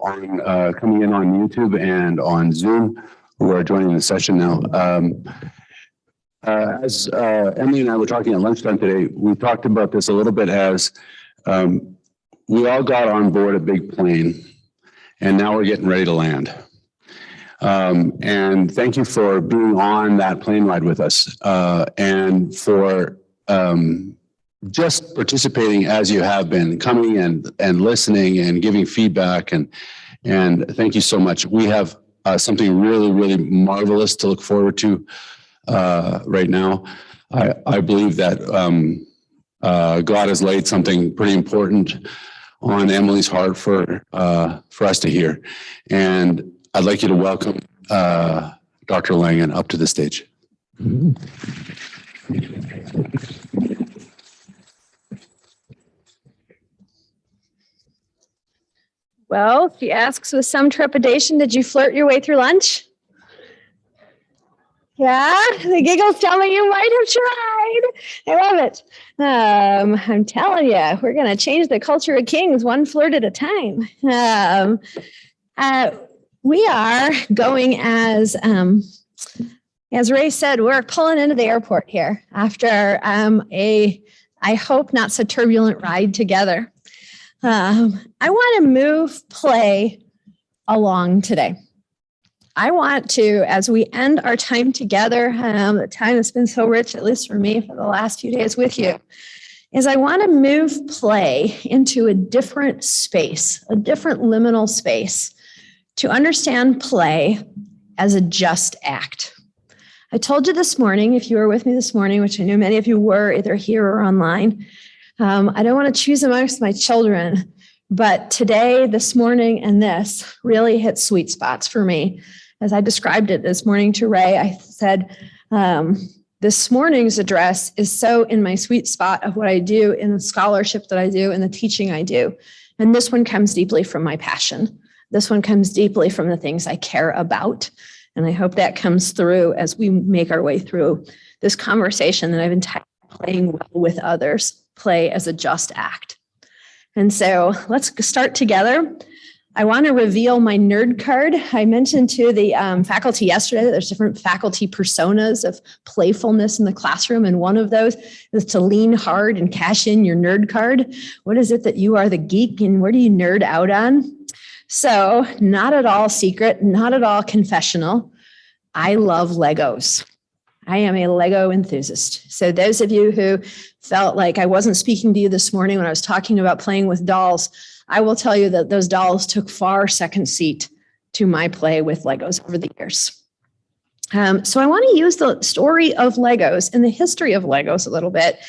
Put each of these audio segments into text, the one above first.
On coming in on YouTube and on Zoom who are joining the session now. As Emily and I were talking at lunchtime today, we talked about this a little bit as we all got on board a big plane and now we're getting ready to land. And thank you for being on that plane ride with us and for just participating as you have been, coming and listening and giving feedback, and thank you so much. We have something really, really marvelous to look forward to right now. I believe that God has laid something pretty important on Emily's heart for us to hear, and I'd like you to welcome Dr. Langan up to the stage. Well, she asks with some trepidation, did you flirt your way through lunch? Yeah, the giggles tell me you might have tried. I love it. I'm telling you, we're going to change the culture of kings one flirt at a time. We are going as Ray said, we're pulling into the airport here after I hope, not so turbulent ride together. I want to move play along today. I want to, as we end our time together, the time that's been so rich, at least for me, for the last few days with you, is I want to move play into a different space, a different liminal space, to understand play as a just act. I told you this morning, if you were with me this morning, which I know many of you were either here or online, I don't want to choose amongst my children, but today, this morning, and this really hit sweet spots for me. As I described it this morning to Ray, I said, this morning's address is so in my sweet spot of what I do in the scholarship that I do and the teaching I do. And this one comes deeply from my passion. This one comes deeply from the things I care about. And I hope that comes through as we make our way through this conversation that I've been playing well with others. Play as a just act. And so let's start together. I want to reveal my nerd card. I mentioned to the faculty yesterday that there's different faculty personas of playfulness in the classroom, and one of those is to lean hard and cash in your nerd card. What is it that you are the geek, and where do you nerd out on? So not at all secret, not at all confessional. I love Legos. I am a Lego enthusiast. So those of you who felt like I wasn't speaking to you this morning when I was talking about playing with dolls, I will tell you that those dolls took far second seat to my play with Legos over the years. So I want to use the story of Legos and the history of Legos a little bit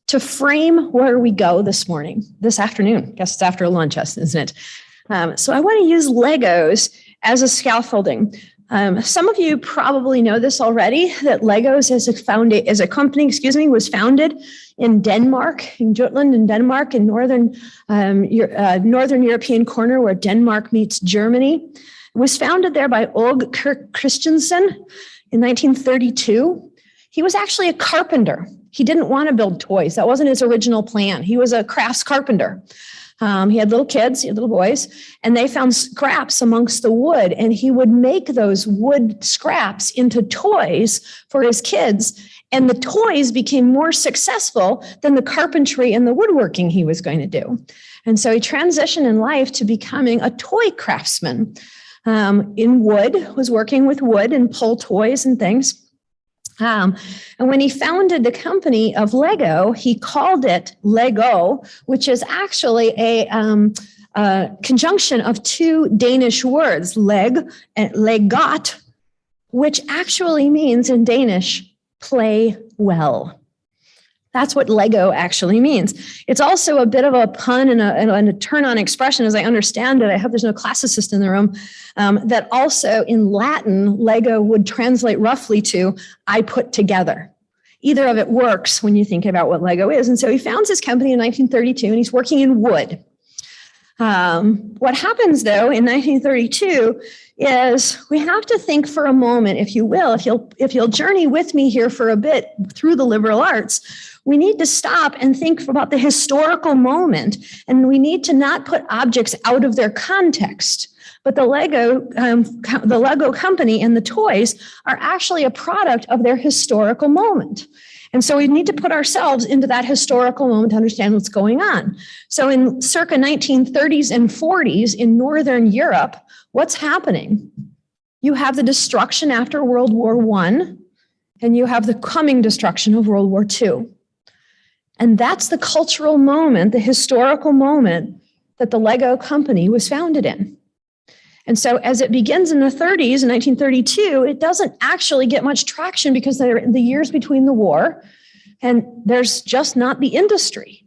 to frame where we go this afternoon. I guess it's after lunch, isn't it? So I want to use Legos as a scaffolding. Some of you probably know this already, that Legos as a company, was founded in Denmark, in Jutland in Denmark, in northern European corner where Denmark meets Germany. It was founded there by Og Christensen in 1932. He was actually a carpenter. He didn't want to build toys. That wasn't his original plan. He was a crafts carpenter. He had little kids, he had little boys, and they found scraps amongst the wood, and he would make those wood scraps into toys for his kids. And the toys became more successful than the carpentry and the woodworking he was going to do. And so he transitioned in life to becoming a toy craftsman in wood, was working with wood and pull toys and things. And when he founded the company of Lego, he called it Lego, which is actually a conjunction of two Danish words, leg and legot, which actually means in Danish, play well. That's what Lego actually means. It's also a bit of a pun and a turn-on expression, as I understand it. I hope there's no classicist in the room. That also in Latin, Lego would translate roughly to I put together. Either of it works when you think about what Lego is. And so he founds his company in 1932, and he's working in wood. What happens, though, in 1932 is we have to think for a moment, if you will, if you'll journey with me here for a bit through the liberal arts, we need to stop and think about the historical moment, and we need to not put objects out of their context. But the Lego company and the toys are actually a product of their historical moment. And so we need to put ourselves into that historical moment to understand what's going on. So in circa 1930s and 40s in Northern Europe, what's happening? You have the destruction after World War I, and you have the coming destruction of World War II. And that's the cultural moment, the historical moment that the Lego company was founded in. And so as it begins in the 30s, in 1932, it doesn't actually get much traction because they're in the years between the war, and there's just not the industry.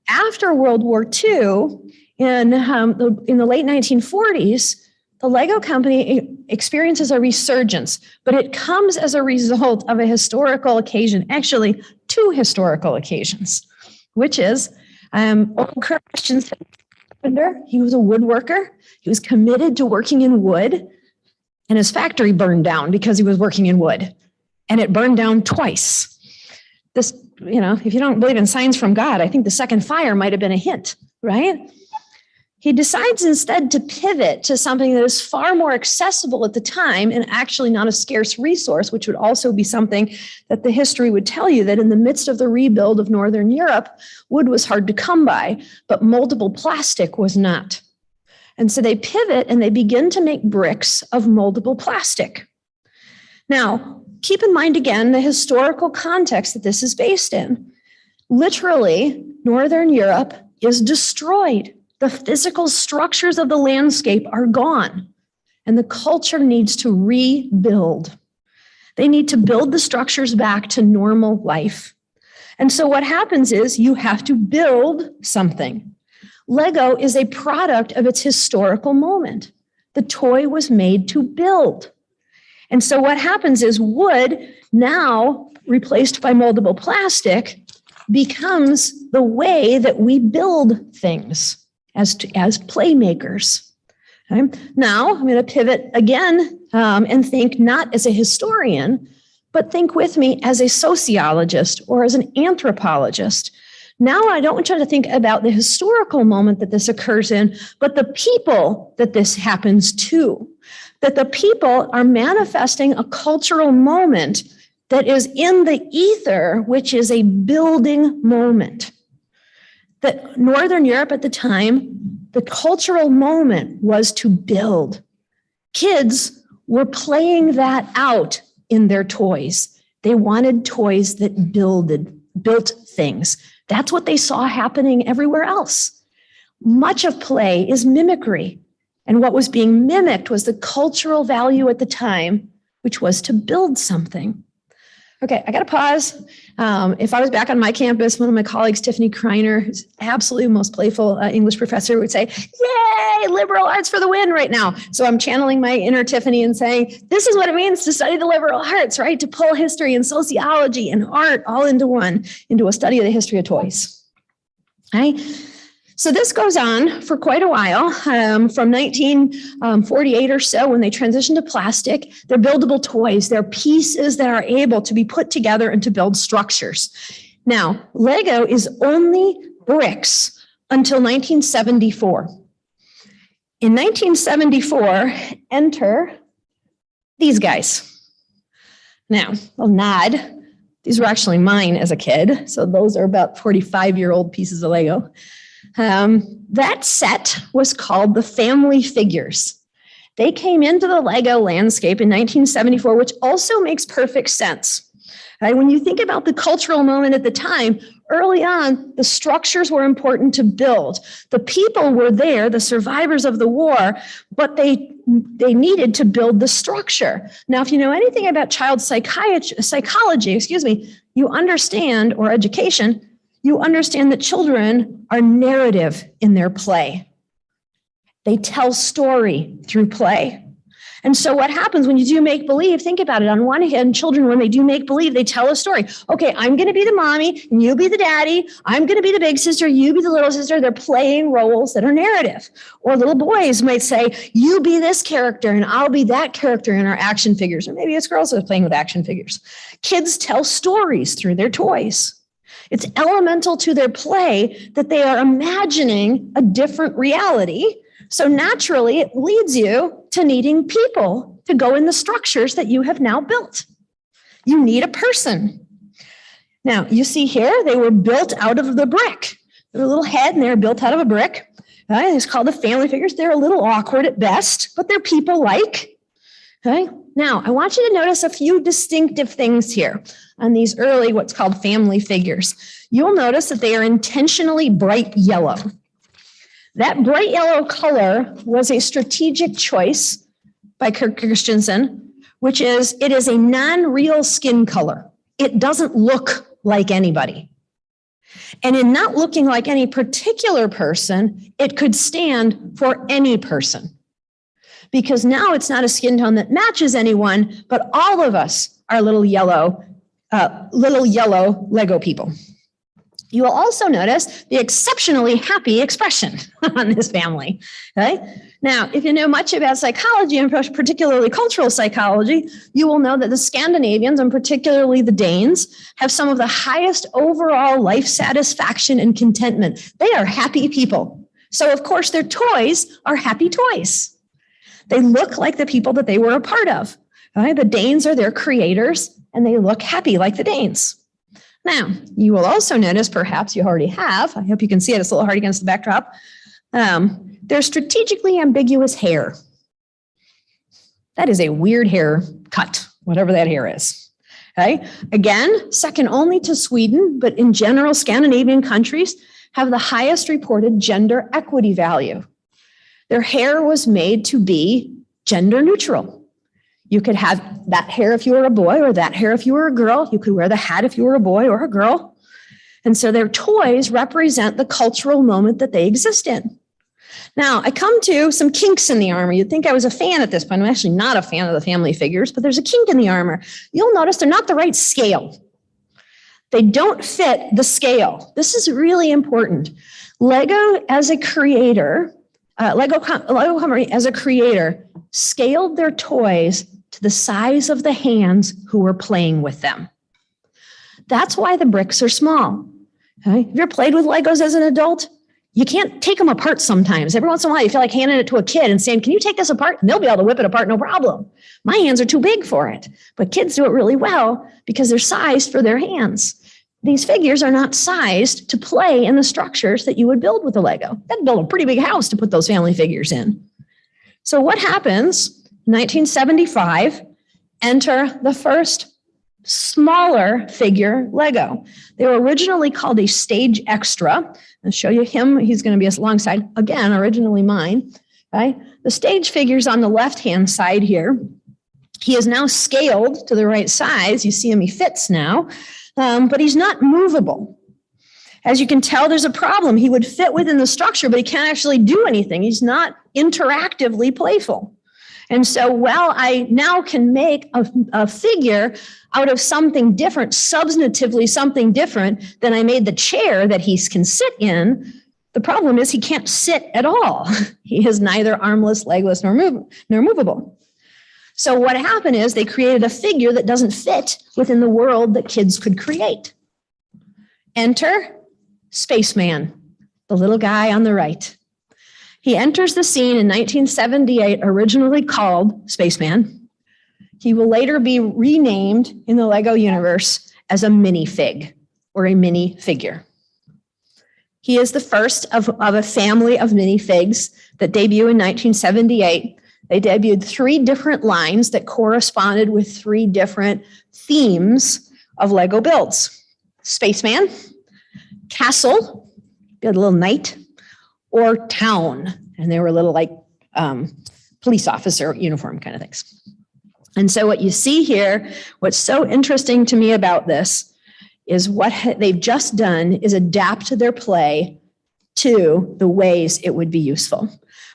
After World War II, in the late 1940s, the Lego company experiences a resurgence, but it comes as a result of a historical occasion, actually two historical occasions, which is Christensen. He was a woodworker. He was committed to working in wood, and his factory burned down because he was working in wood, and it burned down twice. This, if you don't believe in signs from God, I think the second fire might have been a hint, right? He decides instead to pivot to something that is far more accessible at the time and actually not a scarce resource, which would also be something that the history would tell you, that in the midst of the rebuild of Northern Europe, wood was hard to come by, but moldable plastic was not. And so they pivot and they begin to make bricks of moldable plastic. Now, keep in mind again the historical context that this is based in. Literally, Northern Europe is destroyed. The physical structures of the landscape are gone, and the culture needs to rebuild. They need to build the structures back to normal life. And so what happens is you have to build something. Lego is a product of its historical moment. The toy was made to build. And so what happens is wood, now replaced by moldable plastic, becomes the way that we build things as playmakers. Okay? Now, I'm going to pivot again and think not as a historian, but think with me as a sociologist or as an anthropologist. Now, I don't want you to think about the historical moment that this occurs in, but the people that this happens to. That the people are manifesting a cultural moment that is in the ether, which is a building moment. That Northern Europe at the time, the cultural moment was to build. Kids were playing that out in their toys. They wanted toys that built things. That's what they saw happening everywhere else. Much of play is mimicry. And what was being mimicked was the cultural value at the time, which was to build something. Okay, I got to pause. If I was back on my campus, one of my colleagues, Tiffany Kreiner, who's absolutely the most playful English professor, would say, yay, liberal arts for the win right now. So I'm channeling my inner Tiffany and saying, this is what it means to study the liberal arts, right? To pull history and sociology and art all into one, into a study of the history of toys. Right? So this goes on for quite a while, from 1948 or so, when they transitioned to plastic. They're buildable toys. They're pieces that are able to be put together and to build structures. Now, Lego is only bricks until 1974. In 1974, enter these guys. Now, I'll nod. These were actually mine as a kid. So those are about 45-year-old pieces of Lego. That set was called the Family Figures. They came into the Lego landscape in 1974, which also makes perfect sense. Right? When you think about the cultural moment at the time, early on, the structures were important to build. The people were there, the survivors of the war, but they needed to build the structure. Now, if you know anything about child psychology, you understand, or education, you understand that children are narrative in their play. They tell story through play. And so what happens when you do make believe, think about it. On one hand, children, when they do make believe, they tell a story. Okay, I'm going to be the mommy and you be the daddy. I'm going to be the big sister. You be the little sister. They're playing roles that are narrative. Or little boys might say, you be this character and I'll be that character in our action figures. Or maybe it's girls that are playing with action figures. Kids tell stories through their toys. It's elemental to their play that they are imagining a different reality. So naturally, it leads you to needing people to go in the structures that you have now built. You need a person. Now, you see here, they were built out of the brick. They're a little head and they're built out of a brick. Right? It's called the family figures. They're a little awkward at best, but they're people-like. Okay? Now, I want you to notice a few distinctive things here on these early, what's called family figures. You'll notice that they are intentionally bright yellow. That bright yellow color was a strategic choice by Kirk Christensen, which is, it is a non-real skin color. It doesn't look like anybody. And in not looking like any particular person, it could stand for any person. Because now it's not a skin tone that matches anyone, but all of us are little yellow Lego people. You will also notice the exceptionally happy expression on this family. Okay? Now, if you know much about psychology, and particularly cultural psychology, you will know that the Scandinavians, and particularly the Danes, have some of the highest overall life satisfaction and contentment. They are happy people. So, of course, their toys are happy toys. They look like the people that they were a part of. Okay? The Danes are their creators, and they look happy like the Danes. Now, you will also notice, perhaps you already have, I hope you can see it, it's a little hard against the backdrop, there's strategically ambiguous hair. That is a weird hair cut, whatever that hair is. Okay? Again, second only to Sweden, but in general, Scandinavian countries have the highest reported gender equity value. Their hair was made to be gender neutral. You could have that hair if you were a boy, or that hair if you were a girl. You could wear the hat if you were a boy or a girl. And so their toys represent the cultural moment that they exist in. Now, I come to some kinks in the armor. You'd think I was a fan at this point. I'm actually not a fan of the family figures, but there's a kink in the armor. You'll notice they're not the right scale. They don't fit the scale. This is really important. Lego as a creator, Lego Company as a creator scaled their toys to the size of the hands who were playing with them. That's why the bricks are small. Okay? Have you ever played with Legos as an adult? You can't take them apart sometimes. Every once in a while, you feel like handing it to a kid and saying, can you take this apart? And they'll be able to whip it apart, no problem. My hands are too big for it. But kids do it really well because they're sized for their hands. These figures are not sized to play in the structures that you would build with a Lego. That'd build a pretty big house to put those family figures in. So what happens? 1975, enter the first smaller figure Lego. They were originally called a stage extra. I'll show you him. He's going to be alongside, again, originally mine. Okay? The stage figure's on the left-hand side here. He is now scaled to the right size. You see him, he fits now, but he's not movable. As you can tell, there's a problem. He would fit within the structure, but he can't actually do anything. He's not interactively playful. And so while I now can make a figure out of something different, substantively something different than I made the chair that he can sit in, The problem is he can't sit at all. He is neither armless, legless, nor movable. So what happened is they created a figure that doesn't fit within the world that kids could create. Enter Spaceman, the little guy on the right. He enters the scene in 1978, originally called Spaceman. He will later be renamed in the Lego universe as a minifig or a minifigure. He is the first of a family of minifigs that debut in 1978. They debuted 3 different lines that corresponded with 3 different themes of Lego builds. Spaceman, castle, a little knight, or town. And they were little like police officer uniform kind of things. And so what you see here, what's so interesting to me about this is what they've just done is adapt their play to the ways it would be useful.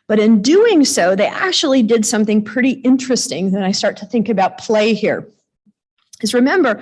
But in doing so, they actually did something pretty interesting that I start to think about play here. Is remember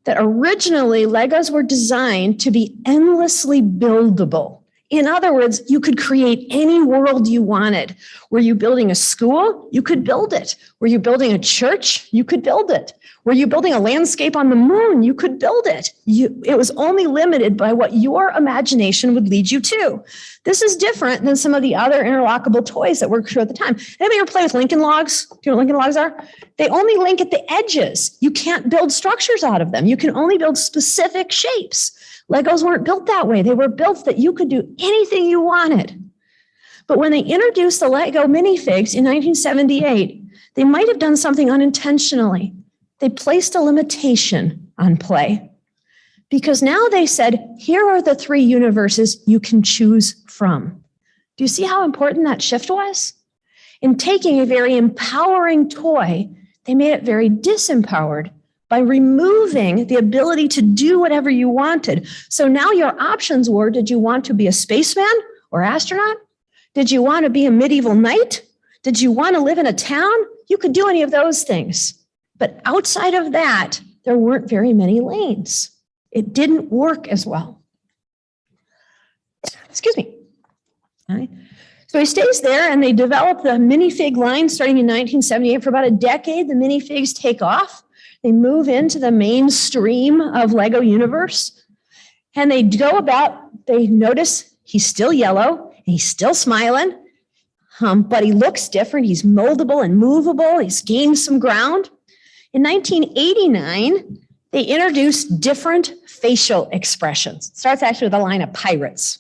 that originally Legos were designed to be endlessly buildable. In other words, you could create any world you wanted. Were you building a school? You could build it. Were you building a church? You could build it. Were you building a landscape on the moon? You could build it. It was only limited by what your imagination would lead you to. This is different than some of the other interlockable toys that were true at the time. Anybody ever play with Lincoln logs? Do you know what Lincoln logs are? They only link at the edges. You can't build structures out of them. You can only build specific shapes. Legos weren't built that way. They were built that you could do anything you wanted. But when they introduced the Lego minifigs in 1978, they might have done something unintentionally. They placed a limitation on play because now they said, here are the 3 universes you can choose from. Do you see how important that shift was? In taking a very empowering toy, they made it very disempowered by removing the ability to do whatever you wanted. So now your options were, did you want to be a spaceman or astronaut? Did you want to be a medieval knight? Did you want to live in a town? You could do any of those things. But outside of that, there weren't very many lanes. It didn't work as well. Excuse me. All right. So he stays there and they develop the minifig line starting in 1978. For about a decade, the minifigs take off. They move into the mainstream of Lego universe. And they go about, they notice he's still yellow and he's still smiling, but he looks different. He's moldable and movable. He's gained some ground. In 1989, they introduced different facial expressions. It starts actually with a line of pirates.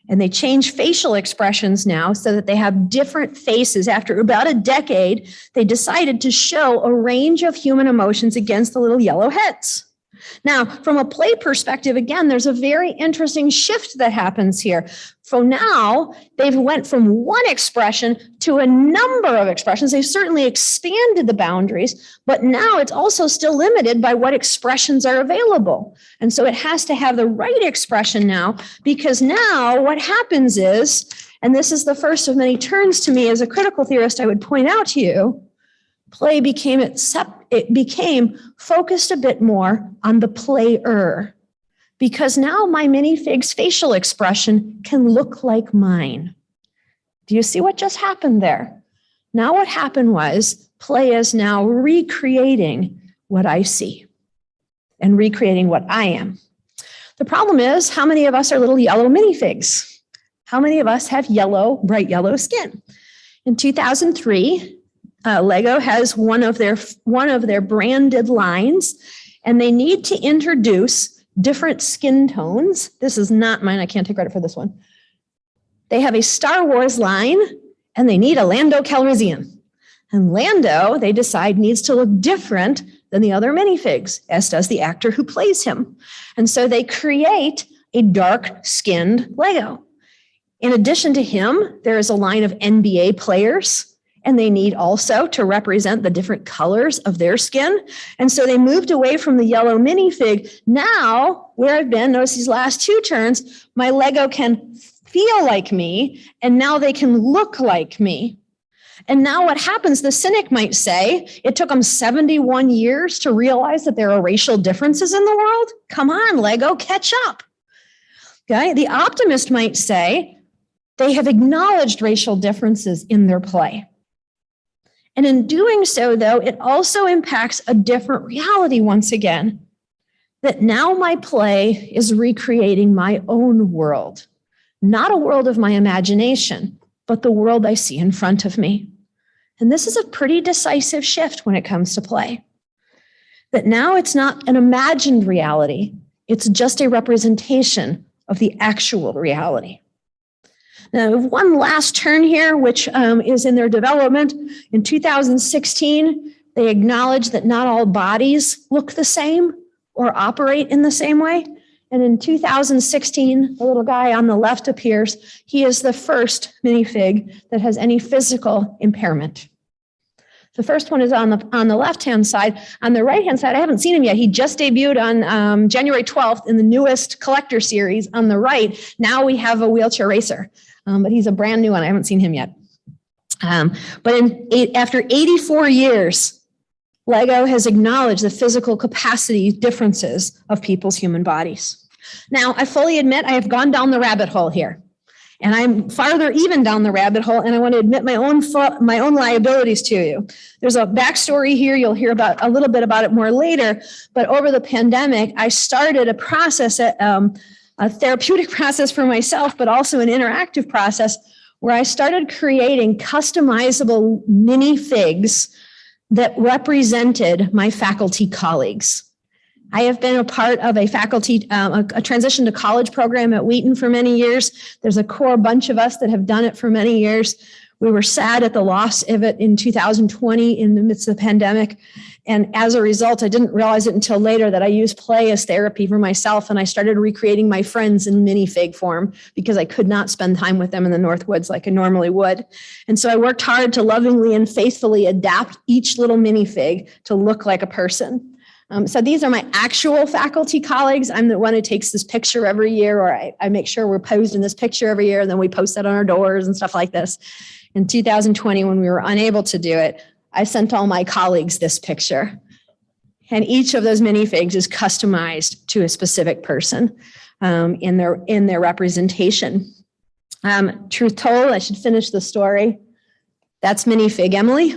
And they change facial expressions now so that they have different faces. After about a decade, they decided to show a range of human emotions against the little yellow heads. Now, from a play perspective, again, there's a very interesting shift that happens here. So now they've went from one expression to a number of expressions. They've certainly expanded the boundaries, but now it's also still limited by what expressions are available. And so it has to have the right expression now, because now what happens is, and this is the first of many turns to me as a critical theorist, I would point out to you, play became focused a bit more on the player, because now my minifig's facial expression can look like mine. Do you see what just happened there? Now what happened was play is now recreating what I see and recreating what I am. The problem is, how many of us are little yellow minifigs? How many of us have yellow, bright yellow skin? In 2003, Lego has one of their branded lines, and they need to introduce different skin tones. This is not mine. I can't take credit for this one. They have a Star Wars line, and they need a Lando Calrissian. And Lando, they decide, needs to look different than the other minifigs, as does the actor who plays him. And so they create a dark-skinned Lego. In addition to him, there is a line of NBA players, and they need also to represent the different colors of their skin. And so they moved away from the yellow minifig. Now, where I've been, notice these last 2 turns, my Lego can feel like me, and now they can look like me. And now what happens, the cynic might say, it took them 71 years to realize that there are racial differences in the world. Come on, Lego, catch up. Okay, the optimist might say, They have acknowledged racial differences in their play. And in doing so, though, it also impacts a different reality once again, that now my play is recreating my own world, not a world of my imagination, but the world I see in front of me. And this is a pretty decisive shift when it comes to play. That now it's not an imagined reality, it's just a representation of the actual reality. Now, one last turn here, which is in their development. In 2016, they acknowledged that not all bodies look the same or operate in the same way. And in 2016, the little guy on the left appears. He is the first minifig that has any physical impairment. The first one is on the left-hand side. On the right-hand side, I haven't seen him yet. He just debuted on January 12th in the newest collector series. On the right, now we have a wheelchair racer, but he's a brand new one. I haven't seen him yet. But after 84 years, LEGO has acknowledged the physical capacity differences of people's human bodies. Now, I fully admit I have gone down the rabbit hole here. And I'm farther even down the rabbit hole, and I want to admit my own liabilities to you. There's a backstory here. You'll hear about a little bit about it more later. But over the pandemic, I started a process, a therapeutic process for myself, but also an interactive process where I started creating customizable minifigs that represented my faculty colleagues. I have been a part of a faculty, a transition to college program at Wheaton for many years. There's a core bunch of us that have done it for many years. We were sad at the loss of it in 2020 in the midst of the pandemic. And as a result, I didn't realize it until later that I used play as therapy for myself. And I started recreating my friends in minifig form because I could not spend time with them in the Northwoods like I normally would. And so I worked hard to lovingly and faithfully adapt each little minifig to look like a person. So these are my actual faculty colleagues. I'm the one who takes this picture every year, or I make sure we're posed in this picture every year, and then we post it on our doors and stuff like this. In 2020, when we were unable to do it, I sent all my colleagues this picture. And each of those minifigs is customized to a specific person in their representation. Truth told, I should finish the story. That's Minifig Emily.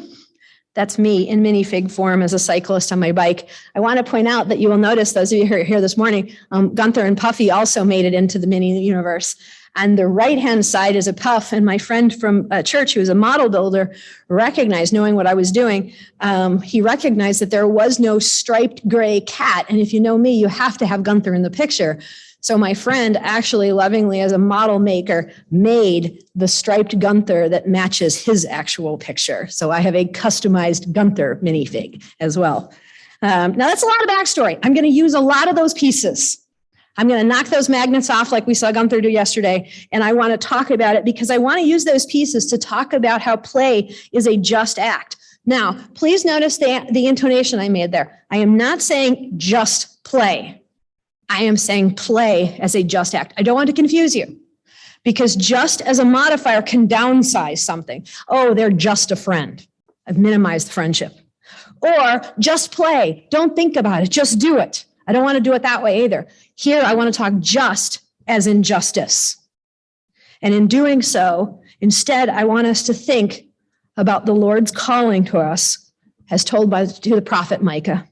That's me in minifig form as a cyclist on my bike. I want to point out that you will notice, those of you who are here this morning, Gunther and Puffy also made it into the mini universe. On the right-hand side is a Puff, and my friend from church, who is a model builder, recognized, knowing what I was doing, he recognized that there was no striped gray cat. And if you know me, you have to have Gunther in the picture. So my friend actually lovingly, as a model maker, made the striped Gunther that matches his actual picture. So I have a customized Gunther minifig as well. Now that's a lot of backstory. I'm going to use a lot of those pieces. I'm going to knock those magnets off like we saw Gunther do yesterday. And I want to talk about it because I want to use those pieces to talk about how play is a just act. Now, please notice the intonation I made there. I am not saying just play. I am saying play as a just act. I don't want to confuse you, because just as a modifier can downsize something. Oh, they're just a friend. I've minimized the friendship. Or just play. Don't think about it. Just do it. I don't want to do it that way either. Here, I want to talk just as in justice. And in doing so, instead, I want us to think about the Lord's calling to us as told to the prophet Micah.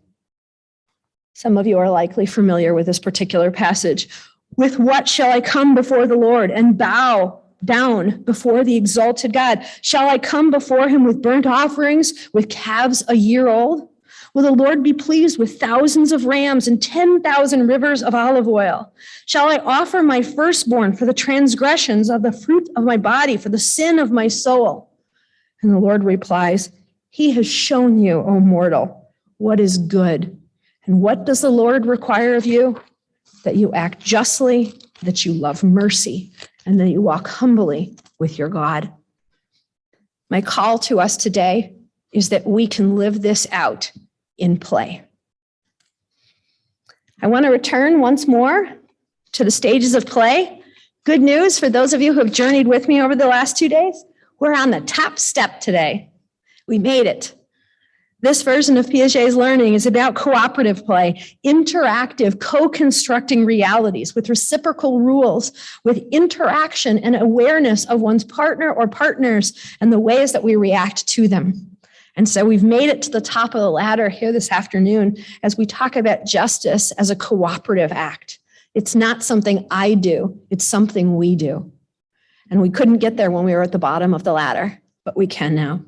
Some of you are likely familiar with this particular passage. With what shall I come before the Lord and bow down before the exalted God? Shall I come before him with burnt offerings, with calves a year old? Will the Lord be pleased with thousands of rams and 10,000 rivers of olive oil? Shall I offer my firstborn for the transgressions of the fruit of my body, for the sin of my soul? And the Lord replies, he has shown you, O mortal, what is good. And what does the Lord require of you? That you act justly, that you love mercy, and that you walk humbly with your God. My call to us today is that we can live this out in play. I want to return once more to the stages of play. Good news for those of you who have journeyed with me over the last 2 days. We're on the top step today. We made it. This version of Piaget's learning is about cooperative play, interactive, co-constructing realities with reciprocal rules, with interaction and awareness of one's partner or partners and the ways that we react to them. And so we've made it to the top of the ladder here this afternoon as we talk about justice as a cooperative act. It's not something I do, it's something we do. And we couldn't get there when we were at the bottom of the ladder, but we can now.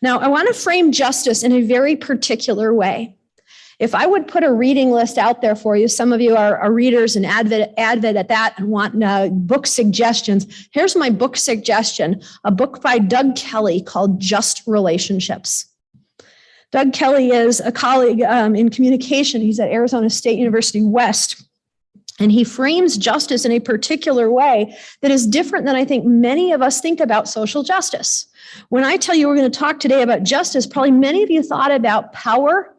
Now, I want to frame justice in a very particular way. If I would put a reading list out there for you, some of you are readers and avid at that and want book suggestions. Here's my book suggestion, a book by Doug Kelly called Just Relationships. Doug Kelly is a colleague in communication. He's at Arizona State University West. And he frames justice in a particular way that is different than I think many of us think about social justice. When I tell you we're going to talk today about justice, probably many of you thought about power,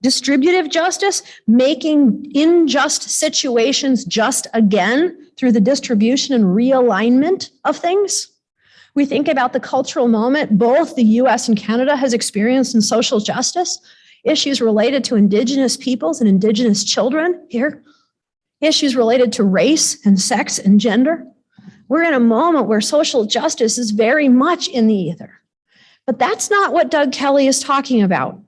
distributive justice, making unjust situations just again through the distribution and realignment of things. We think about the cultural moment both the US and Canada has experienced in social justice, issues related to Indigenous peoples and Indigenous children here, issues related to race and sex and gender. We're in a moment where social justice is very much in the ether. But that's not what Doug Kelly is talking about.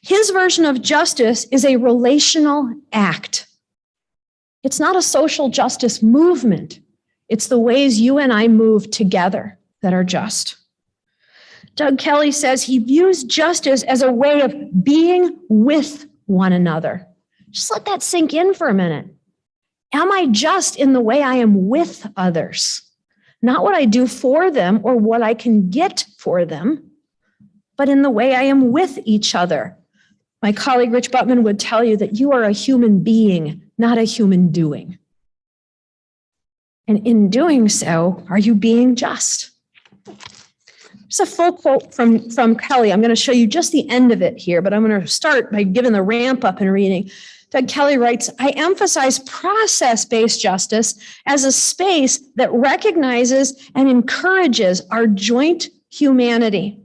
His version of justice is a relational act. It's not a social justice movement. It's the ways you and I move together that are just. Doug Kelly says he views justice as a way of being with one another. Just let that sink in for a minute. Am I just in the way I am with others? Not what I do for them or what I can get for them, but in the way I am with each other. My colleague Rich Buttman would tell you that you are a human being, not a human doing. And in doing so, are you being just? There's a full quote from Kelly. I'm going to show you just the end of it here, but I'm going to start by giving the ramp up and reading. Doug Kelly writes, I emphasize process-based justice as a space that recognizes and encourages our joint humanity.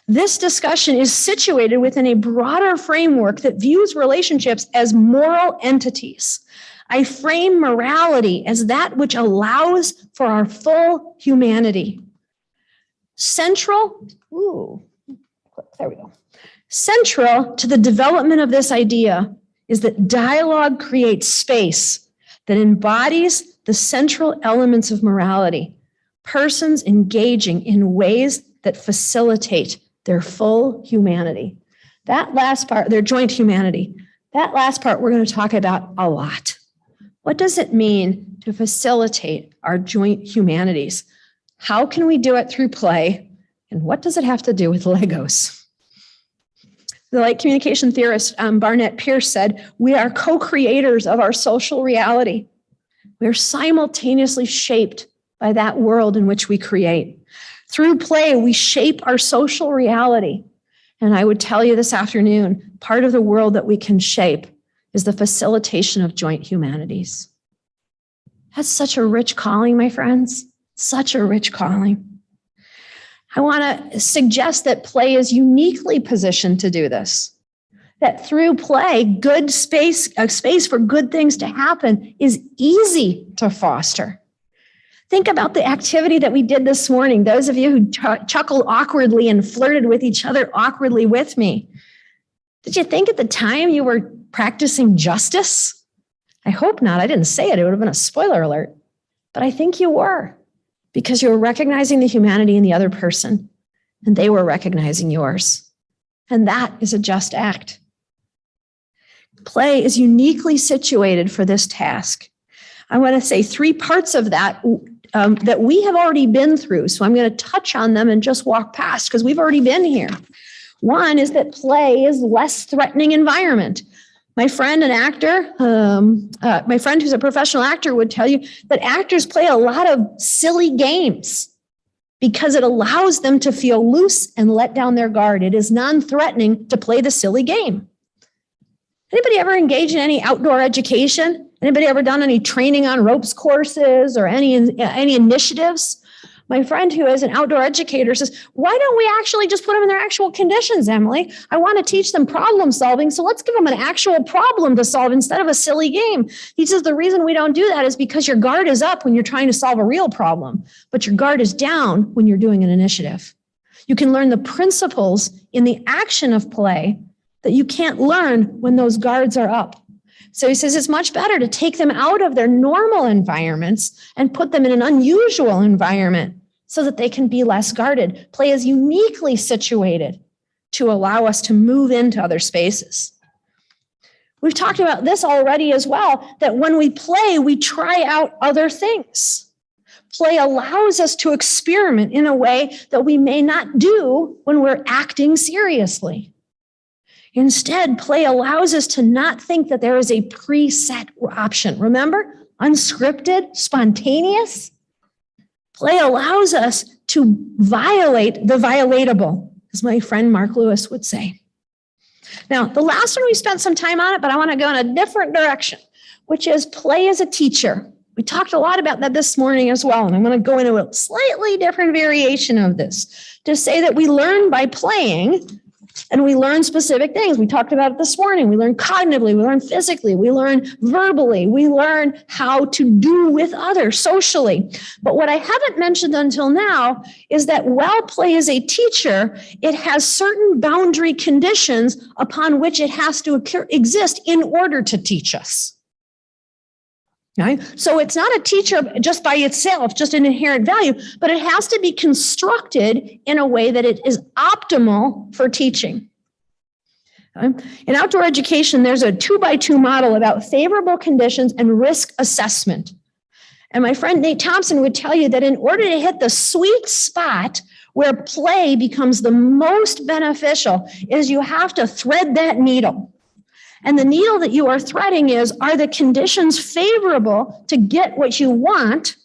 This discussion is situated within a broader framework that views relationships as moral entities. I frame morality as that which allows for our full humanity. Central to the development of this idea is that dialogue creates space that embodies the central elements of morality, persons engaging in ways that facilitate their full humanity. That last part, their joint humanity, that last part we're going to talk about a lot. What does it mean to facilitate our joint humanities? How can we do it through play? And what does it have to do with Legos? The light communication theorist Barnett Pierce said, we are co-creators of our social reality. We are simultaneously shaped by that world in which we create. Through play, we shape our social reality. And I would tell you this afternoon, part of the world that we can shape is the facilitation of joint humanities. That's such a rich calling, my friends, such a rich calling. I want to suggest that play is uniquely positioned to do this. That through play, good space, a space for good things to happen is easy to foster. Think about the activity that we did this morning. Those of you who chuckled awkwardly and flirted with each other awkwardly with me. Did you think at the time you were practicing justice? I hope not. I didn't say it. It would have been a spoiler alert. But I think you were. Because you were recognizing the humanity in the other person, and they were recognizing yours. And that is a just act. Play is uniquely situated for this task. I want to say three parts of that that we have already been through. So I'm going to touch on them and just walk past because we've already been here. One is that play is less threatening environment. My friend, an actor, my friend who's a professional actor would tell you that actors play a lot of silly games because it allows them to feel loose and let down their guard. It is non-threatening to play the silly game. Anybody ever engaged in any outdoor education? Anybody ever done any training on ropes courses or any initiatives? My friend who is an outdoor educator says, why don't we actually just put them in their actual conditions, Emily? I want to teach them problem solving, so let's give them an actual problem to solve instead of a silly game. He says the reason we don't do that is because your guard is up when you're trying to solve a real problem, but your guard is down when you're doing an initiative. You can learn the principles in the action of play that you can't learn when those guards are up. So he says it's much better to take them out of their normal environments and put them in an unusual environment so that they can be less guarded. Play is uniquely situated to allow us to move into other spaces. We've talked about this already as well, that when we play, we try out other things. Play allows us to experiment in a way that we may not do when we're acting seriously. Instead, play allows us to not think that there is a preset option. Remember, unscripted, spontaneous. Play allows us to violate the violatable, as my friend Mark Lewis would say. Now, the last one, we spent some time on it, but I want to go in a different direction, which is play as a teacher. We talked a lot about that this morning as well, and I'm going to go into a slightly different variation of this to say that we learn by playing. And we learn specific things. We talked about it this morning. We learn cognitively, we learn physically, we learn verbally, we learn how to do with others socially. But what I haven't mentioned until now is that while play is a teacher, it has certain boundary conditions upon which it has to exist in order to teach us. Okay? So it's not a teacher just by itself, just an inherent value, but it has to be constructed in a way that it is optimal for teaching. Okay? In outdoor education, there's a 2x2 model about favorable conditions and risk assessment. And my friend Nate Thompson would tell you that in order to hit the sweet spot where play becomes the most beneficial is you have to thread that needle. And the needle that you are threading are the conditions favorable to get what you want?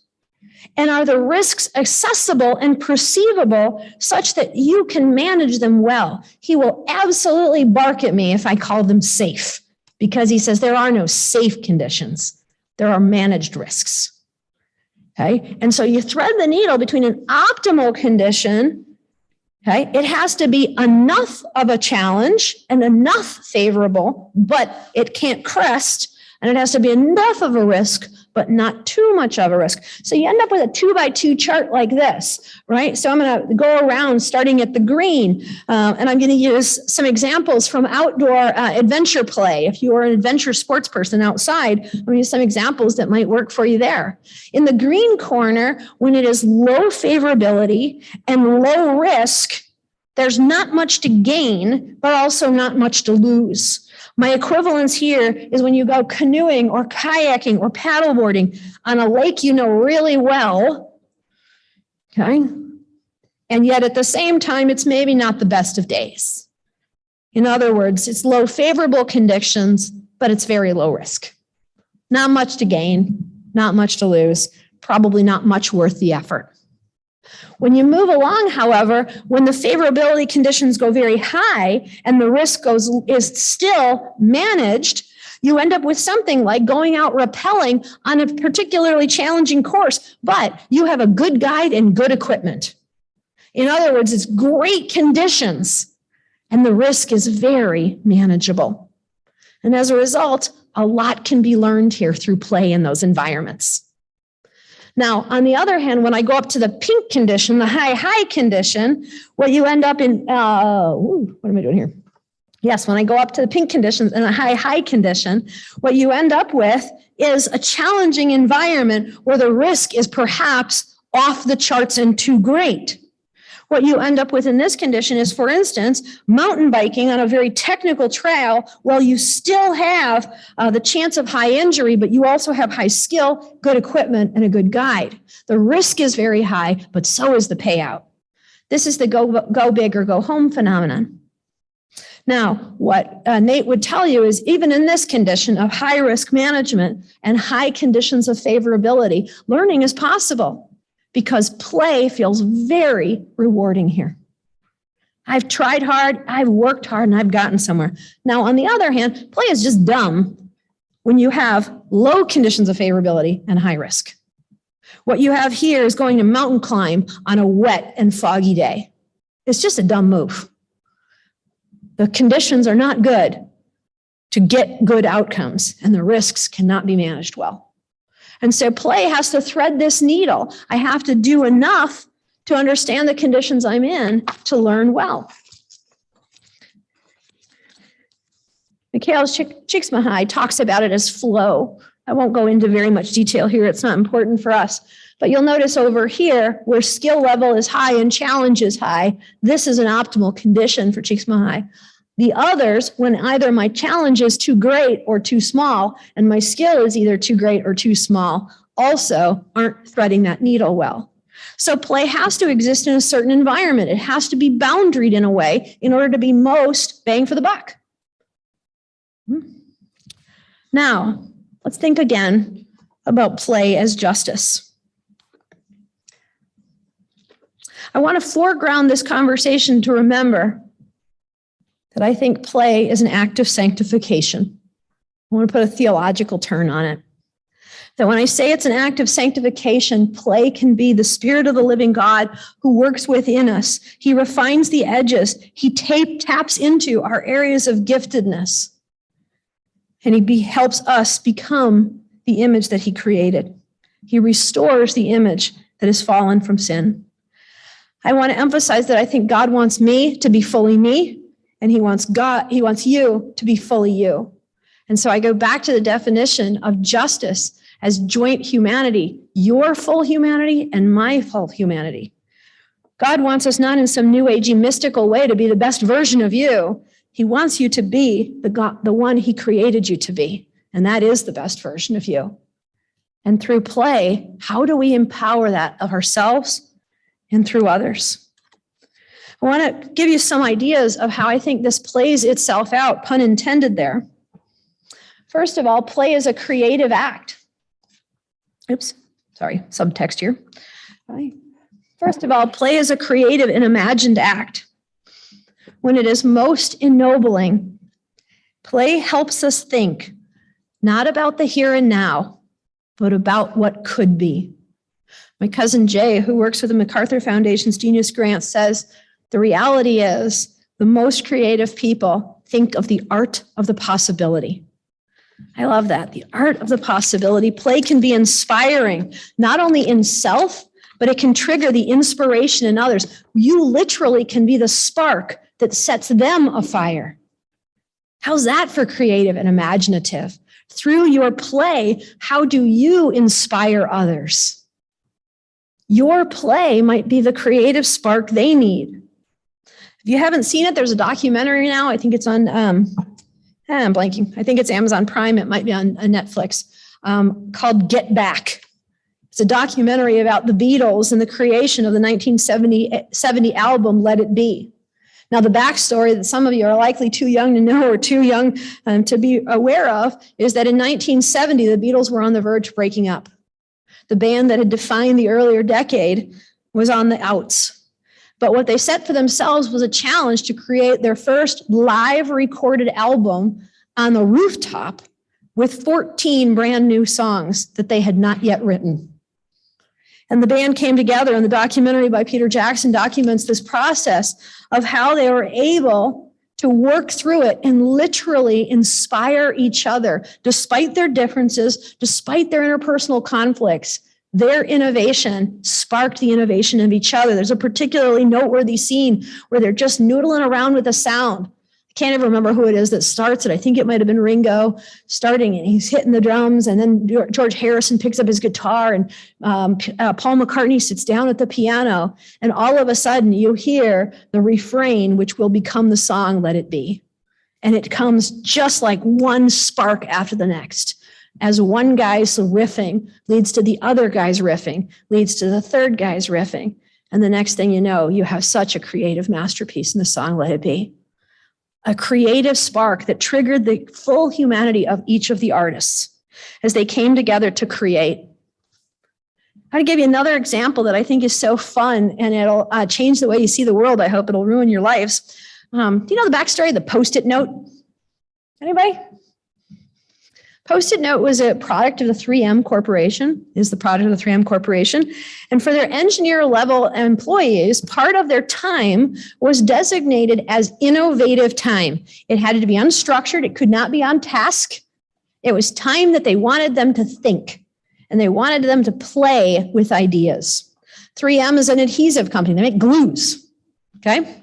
And are the risks accessible and perceivable such that you can manage them well? He will absolutely bark at me if I call them safe, because he says there are no safe conditions. There are managed risks. Okay. And so you thread the needle between an optimal condition. Okay, it has to be enough of a challenge and enough favorable, but it can't crest. And it has to be enough of a risk, but not too much of a risk. So you end up with a 2x2 chart like this, right? So I'm going to go around starting at the green, and I'm going to use some examples from outdoor adventure play. If you are an adventure sports person outside, I'm going to use some examples that might work for you there. In the green corner, when it is low favorability and low risk, there's not much to gain, but also not much to lose. My equivalence here is when you go canoeing or kayaking or paddleboarding on a lake you know really well, okay? And yet at the same time, it's maybe not the best of days. In other words, it's low favorable conditions, but it's very low risk. Not much to gain, not much to lose, probably not much worth the effort. When you move along, however, when the favorability conditions go very high and the risk is still managed, you end up with something like going out rappelling on a particularly challenging course, but you have a good guide and good equipment. In other words, it's great conditions and the risk is very manageable. And as a result, a lot can be learned here through play in those environments. Now, on the other hand, when I go up to the pink condition, the high condition, what you end up in, what am I doing here? Yes, when I go up to the pink conditions and a high condition, what you end up with is a challenging environment where the risk is perhaps off the charts and too great. What you end up with in this condition is, for instance, mountain biking on a very technical trail. Well, you still have the chance of high injury, but you also have high skill, good equipment, and a good guide. The risk is very high, but so is the payout. This is the go big or go home phenomenon. Now, what Nate would tell you is even in this condition of high risk management and high conditions of favorability, learning is possible, because play feels very rewarding here. I've tried hard, I've worked hard, and I've gotten somewhere. Now, on the other hand, play is just dumb when you have low conditions of favorability and high risk. What you have here is going to mountain climb on a wet and foggy day. It's just a dumb move. The conditions are not good to get good outcomes, and the risks cannot be managed well. And so play has to thread this needle. I have to do enough to understand the conditions I'm in to learn well. Mikhail Csikszentmihalyi talks about it as flow. I won't go into very much detail here. It's not important for us. But you'll notice over here, where skill level is high and challenge is high, this is an optimal condition for Csikszentmihalyi. The others, when either my challenge is too great or too small, and my skill is either too great or too small, also aren't threading that needle well. So play has to exist in a certain environment. It has to be boundaried in a way in order to be most bang for the buck. Now, let's think again about play as justice. I want to foreground this conversation to remember that I think play is an act of sanctification. I want to put a theological turn on it. That when I say it's an act of sanctification, play can be the Spirit of the living God who works within us. He refines the edges. He taps into our areas of giftedness. And he helps us become the image that he created. He restores the image that has fallen from sin. I want to emphasize that I think God wants me to be fully me, and he wants you to be fully you. And so I go back to the definition of justice as joint humanity, your full humanity and my full humanity. God wants us not in some new agey mystical way to be the best version of you. He wants you to be the one he created you to be. And that is the best version of you. And through play, how do we empower that of ourselves and through others? I want to give you some ideas of how I think this plays itself out, pun intended there. First of all, play is a creative act. Oops, sorry, subtext here. First of all, play is a creative and imagined act. When it is most ennobling, play helps us think not about the here and now, but about what could be. My cousin Jay, who works with the MacArthur Foundation's Genius Grant, says the reality is the most creative people think of the art of the possibility. I love that. The art of the possibility. Play can be inspiring, not only in self, but it can trigger the inspiration in others. You literally can be the spark that sets them afire. How's that for creative and imaginative? Through your play, how do you inspire others? Your play might be the creative spark they need. If you haven't seen it, there's a documentary now. I think it's on, I'm blanking. I think it's Amazon Prime. It might be on Netflix, called Get Back. It's a documentary about the Beatles and the creation of the 1970 album, Let It Be. Now, the backstory that some of you are likely too young to know or too young to be aware of is that in 1970, the Beatles were on the verge of breaking up. The band that had defined the earlier decade was on the outs. But what they set for themselves was a challenge to create their first live recorded album on the rooftop with 14 brand new songs that they had not yet written. And the band came together, and the documentary by Peter Jackson documents this process of how they were able to work through it and literally inspire each other, despite their differences, despite their interpersonal conflicts. Their innovation sparked the innovation of each other. There's a particularly noteworthy scene where they're just noodling around with a sound. I can't even remember who it is that starts it. I think it might have been Ringo starting, and he's hitting the drums, and then George Harrison picks up his guitar, and Paul McCartney sits down at the piano, and all of a sudden you hear the refrain, which will become the song, Let It Be. And it comes just like one spark after the next. As one guy's riffing leads to the other guy's riffing, leads to the third guy's riffing. And the next thing you know, you have such a creative masterpiece in the song, Let It Be. A creative spark that triggered the full humanity of each of the artists as they came together to create. I'm going to give you another example that I think is so fun, and it'll change the way you see the world. I hope it'll ruin your lives. Do you know the backstory of the Post-it note? Anybody? Post-it Note was a product of the 3M Corporation, is the product of the 3M Corporation. And for their engineer level employees, part of their time was designated as innovative time. It had to be unstructured. It could not be on task. It was time that they wanted them to think, and they wanted them to play with ideas. 3M is an adhesive company. They make glues, okay?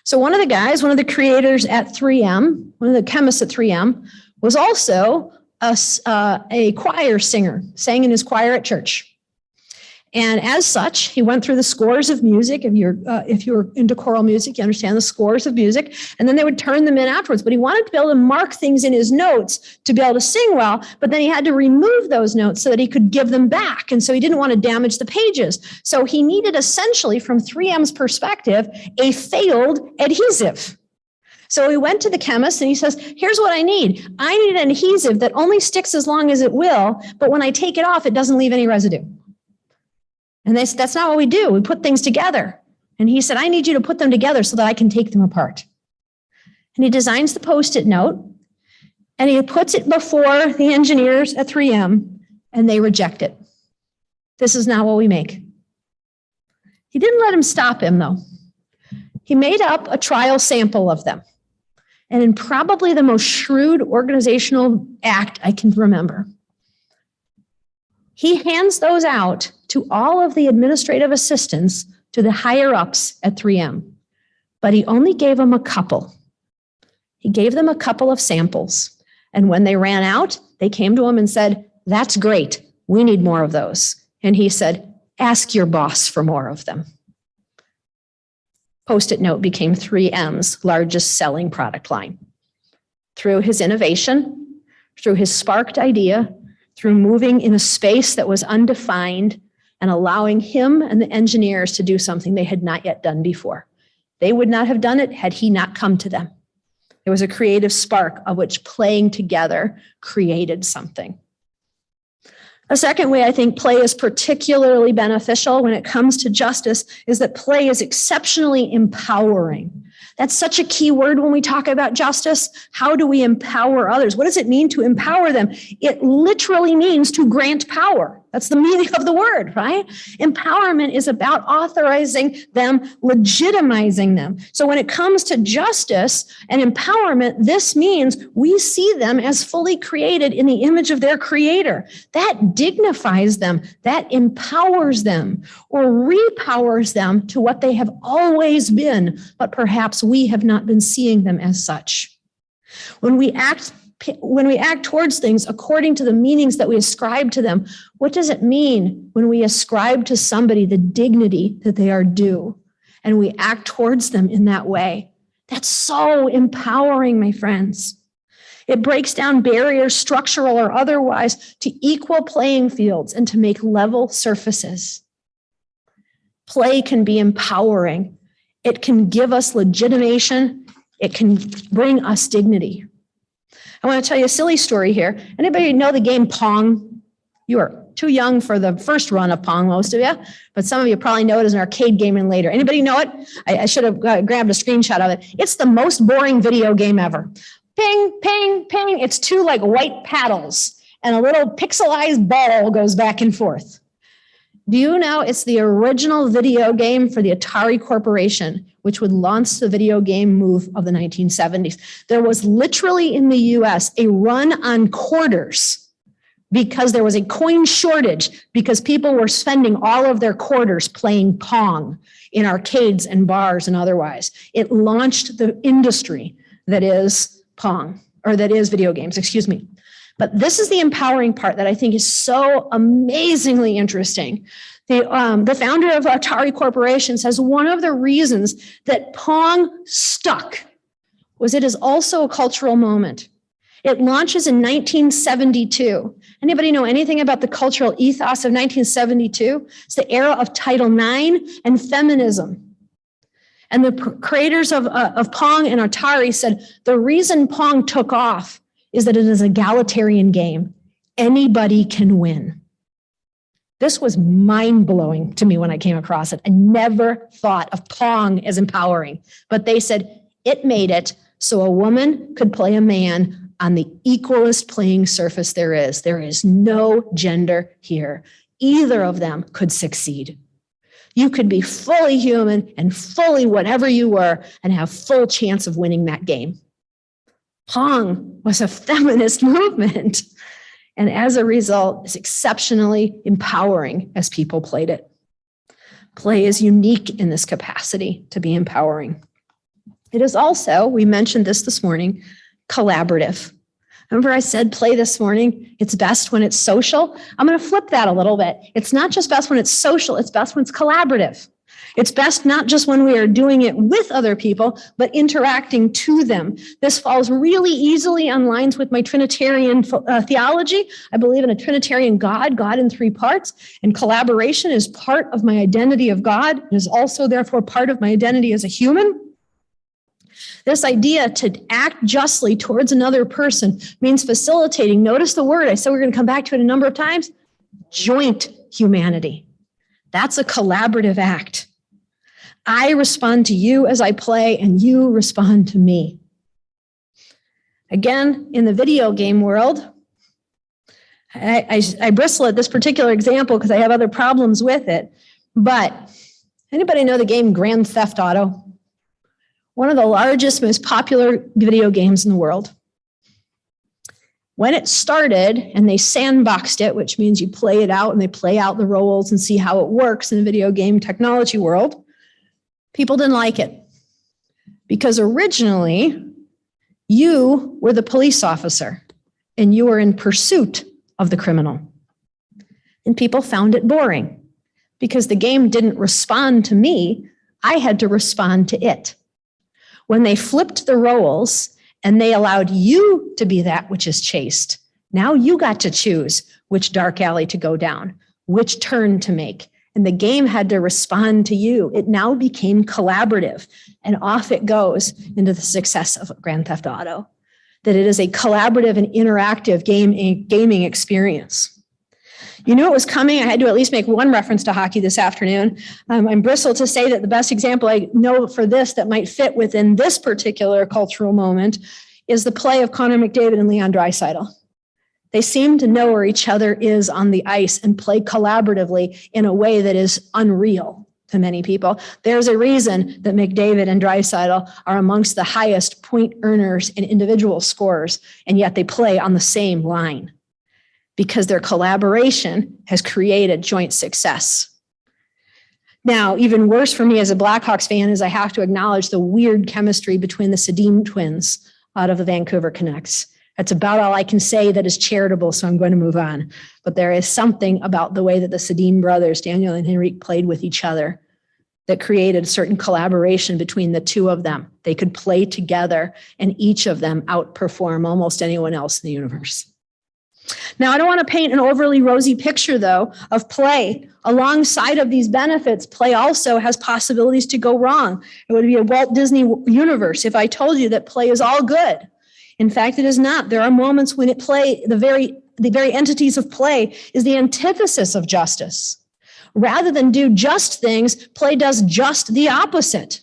So one of the creators at 3M, one of the chemists at 3M, was also a choir singer, sang in his choir at church. And as such, he went through the scores of music. If you're into choral music, you understand the scores of music, and then they would turn them in afterwards. But he wanted to be able to mark things in his notes to be able to sing well, but then he had to remove those notes so that he could give them back. And so he didn't want to damage the pages. So he needed, essentially, from 3M's perspective, a failed adhesive. So he went to the chemist and he says, here's what I need. I need an adhesive that only sticks as long as it will, but when I take it off, it doesn't leave any residue. And that's not what we do. We put things together. And he said, I need you to put them together so that I can take them apart. And he designs the Post-it note, and he puts it before the engineers at 3M, and they reject it. This is not what we make. He didn't let him stop him, though. He made up a trial sample of them. And in probably the most shrewd organizational act I can remember, he hands those out to all of the administrative assistants, to the higher ups at 3M. But he only gave them a couple. He gave them a couple of samples. And when they ran out, they came to him and said, that's great. We need more of those. And he said, ask your boss for more of them. Post-it Note became 3M's largest selling product line. Through his innovation, through his sparked idea, through moving in a space that was undefined and allowing him and the engineers to do something they had not yet done before. They would not have done it had he not come to them. There was a creative spark of which playing together created something. A second way I think play is particularly beneficial when it comes to justice is that play is exceptionally empowering. That's such a key word when we talk about justice. How do we empower others? What does it mean to empower them? It literally means to grant power. That's the meaning of the word, right? Empowerment is about authorizing them, legitimizing them. So when it comes to justice and empowerment, this means we see them as fully created in the image of their creator. That dignifies them, that empowers them, or repowers them to what they have always been, but perhaps we have not been seeing them as such. When we act towards things according to the meanings that we ascribe to them, what does it mean when we ascribe to somebody the dignity that they are due and we act towards them in that way? That's so empowering, my friends. It breaks down barriers, structural or otherwise, to equal playing fields and to make level surfaces. Play can be empowering. It can give us legitimation. It can bring us dignity. I want to tell you a silly story here. Anybody know the game Pong? You are too young for the first run of Pong, most of you, but some of you probably know it as an arcade game and later. Anybody know it? I should have grabbed a screenshot of it. It's the most boring video game ever. Ping, ping, ping. It's two like white paddles and a little pixelized ball goes back and forth. Do you know it's the original video game for the Atari Corporation, which would launch the video game move of the 1970s? There was literally in the US a run on quarters because there was a coin shortage because people were spending all of their quarters playing Pong in arcades and bars and otherwise. It launched the industry that is Pong, or that is video games, excuse me. But this is the empowering part that I think is so amazingly interesting. The founder of Atari Corporation says one of the reasons that Pong stuck was it is also a cultural moment. It launches in 1972. Anybody know anything about the cultural ethos of 1972? It's the era of Title IX and feminism. And the creators of Pong and Atari said the reason Pong took off is that it is an egalitarian game. Anybody can win. This was mind-blowing to me when I came across it. I never thought of Pong as empowering, but they said it made it so a woman could play a man on the equalest playing surface there is. There is no gender here. Either of them could succeed. You could be fully human and fully whatever you were and have full chance of winning that game. Pong was a feminist movement, and as a result, is exceptionally empowering as people played it. Play is unique in this capacity to be empowering. It is also, we mentioned this morning, collaborative. Remember I said play this morning, it's best when it's social? I'm going to flip that a little bit. It's not just best when it's social, it's best when it's collaborative. It's best not just when we are doing it with other people, but interacting to them. This falls really easily on lines with my Trinitarian theology. I believe in a Trinitarian God, God in three parts, and collaboration is part of my identity of God. It is also therefore part of my identity as a human. This idea to act justly towards another person means facilitating. Notice the word, I said we're going to come back to it a number of times, joint humanity. That's a collaborative act. I respond to you as I play, and you respond to me. Again, in the video game world, I bristle at this particular example because I have other problems with it. But anybody know the game Grand Theft Auto? One of the largest, most popular video games in the world. When it started and they sandboxed it, which means you play it out and they play out the roles and see how it works in the video game technology world, people didn't like it. Because originally, you were the police officer and you were in pursuit of the criminal. And people found it boring because the game didn't respond to me. I had to respond to it. When they flipped the roles and they allowed you to be that which is chased, now you got to choose which dark alley to go down, which turn to make. And the game had to respond to you. It now became collaborative, and off it goes into the success of Grand Theft Auto, that it is a collaborative and interactive gaming experience. You knew it was coming. I had to at least make one reference to hockey this afternoon. I'm bristled to say that the best example I know for this that might fit within this particular cultural moment is the play of Connor McDavid and Leon Draisaitl. They seem to know where each other is on the ice and play collaboratively in a way that is unreal to many people. There's a reason that McDavid and Draisaitl are amongst the highest point earners and individual scorers, and yet they play on the same line, because their collaboration has created joint success. Now, even worse for me as a Blackhawks fan is I have to acknowledge the weird chemistry between the Sedin twins out of the Vancouver Canucks. That's about all I can say that is charitable, so I'm going to move on. But there is something about the way that the Sedin brothers, Daniel and Henrik, played with each other that created a certain collaboration between the two of them. They could play together, and each of them outperform almost anyone else in the universe. Now, I don't want to paint an overly rosy picture, though, of play. Alongside of these benefits, play also has possibilities to go wrong. It would be a Walt Disney universe if I told you that play is all good. In fact, it is not. There are moments when the very entities of play is the antithesis of justice. Rather than do just things, play does just the opposite.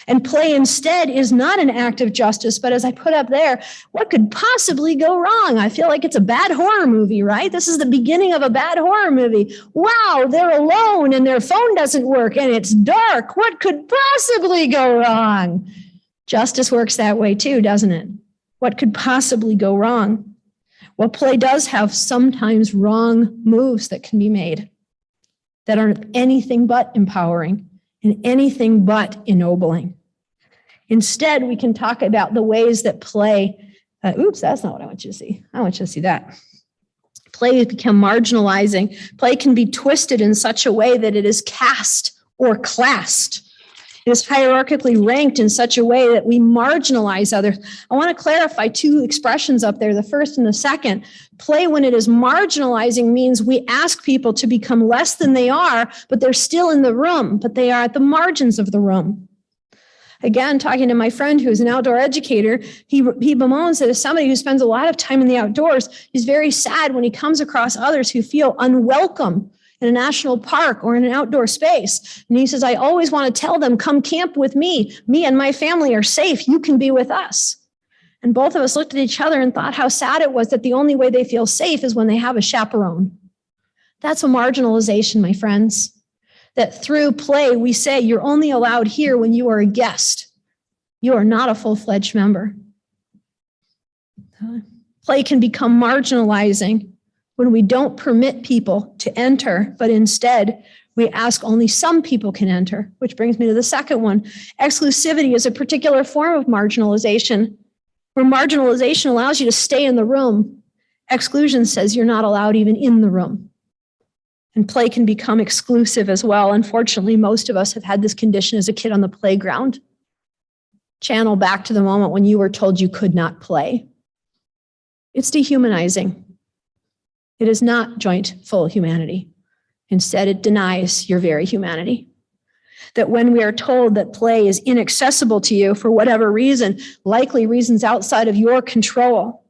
And play instead is not an act of justice, but as I put up there, what could possibly go wrong? I feel like it's a bad horror movie, right? This is the beginning of a bad horror movie. Wow, they're alone and their phone doesn't work and it's dark. What could possibly go wrong? Justice works that way too, doesn't it? What could possibly go wrong? Well, play does have sometimes wrong moves that can be made that are anything but empowering and anything but ennobling. Instead, we can talk about the ways that play, that's not what I want you to see. I want you to see that. Play has become marginalizing. Play can be twisted in such a way that it is caste or classed. It is hierarchically ranked in such a way that we marginalize others. I want to clarify two expressions up there, the first and the second. Play, when it is marginalizing, means we ask people to become less than they are, but they're still in the room, but they are at the margins of the room. Again, talking to my friend who's an outdoor educator, he bemoans that as somebody who spends a lot of time in the outdoors, he's very sad when he comes across others who feel unwelcome in a national park or in an outdoor space. And he says, I always want to tell them, come camp with me. Me and my family are safe. You can be with us. And both of us looked at each other and thought how sad it was that the only way they feel safe is when they have a chaperone. That's a marginalization, my friends. That through play, we say you're only allowed here when you are a guest. You are not a full-fledged member. Play can become marginalizing when we don't permit people to enter, but instead we ask only some people can enter, which brings me to the second one. Exclusivity is a particular form of marginalization, where marginalization allows you to stay in the room. Exclusion says you're not allowed even in the room. And play can become exclusive as well. Unfortunately, most of us have had this condition as a kid on the playground. Channel back to the moment when you were told you could not play. It's dehumanizing. It is not joint full humanity. Instead, it denies your very humanity. That when we are told that play is inaccessible to you for whatever reason, likely reasons outside of your control,